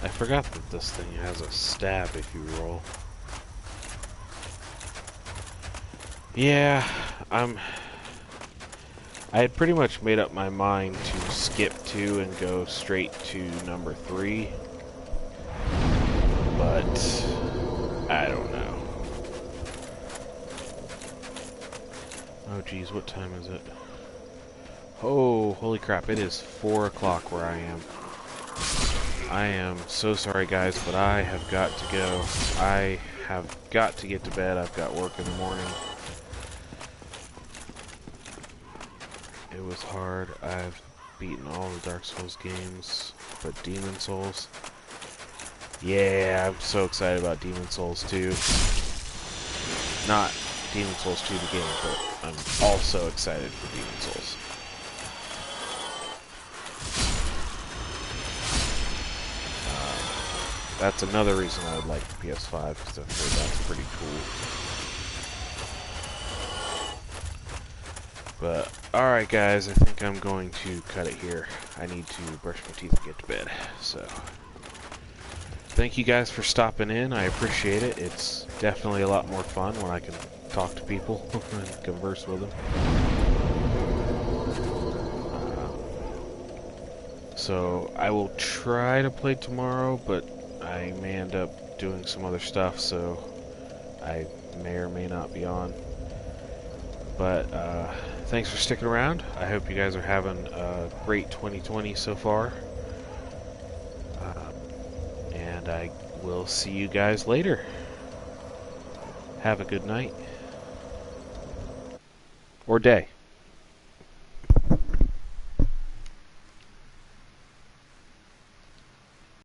I forgot that this thing has a stab if you roll. Yeah, I had pretty much made up my mind to skip 2 and go straight to number 3. But I don't know. Oh geez, what time is it? Oh, holy crap, it is 4 o'clock where I am. I am so sorry guys, but I have got to go. I have got to get to bed. I've got work in the morning. It was hard. I've beaten all the Dark Souls games, but Demon Souls. Yeah, I'm so excited about Demon Souls 2. Not Demon Souls 2 the game, but I'm also excited for Demon Souls. That's another reason I would like the PS5, because I've heard that's pretty cool. But, alright guys, I think I'm going to cut it here. I need to brush my teeth and get to bed, so. Thank you guys for stopping in, I appreciate it. It's definitely a lot more fun when I can talk to people and converse with them. So, I will try to play tomorrow, but I may end up doing some other stuff, so I may or may not be on. But thanks for sticking around. I hope you guys are having a great 2020 so far. And I will see you guys later. Have a good night. Or day.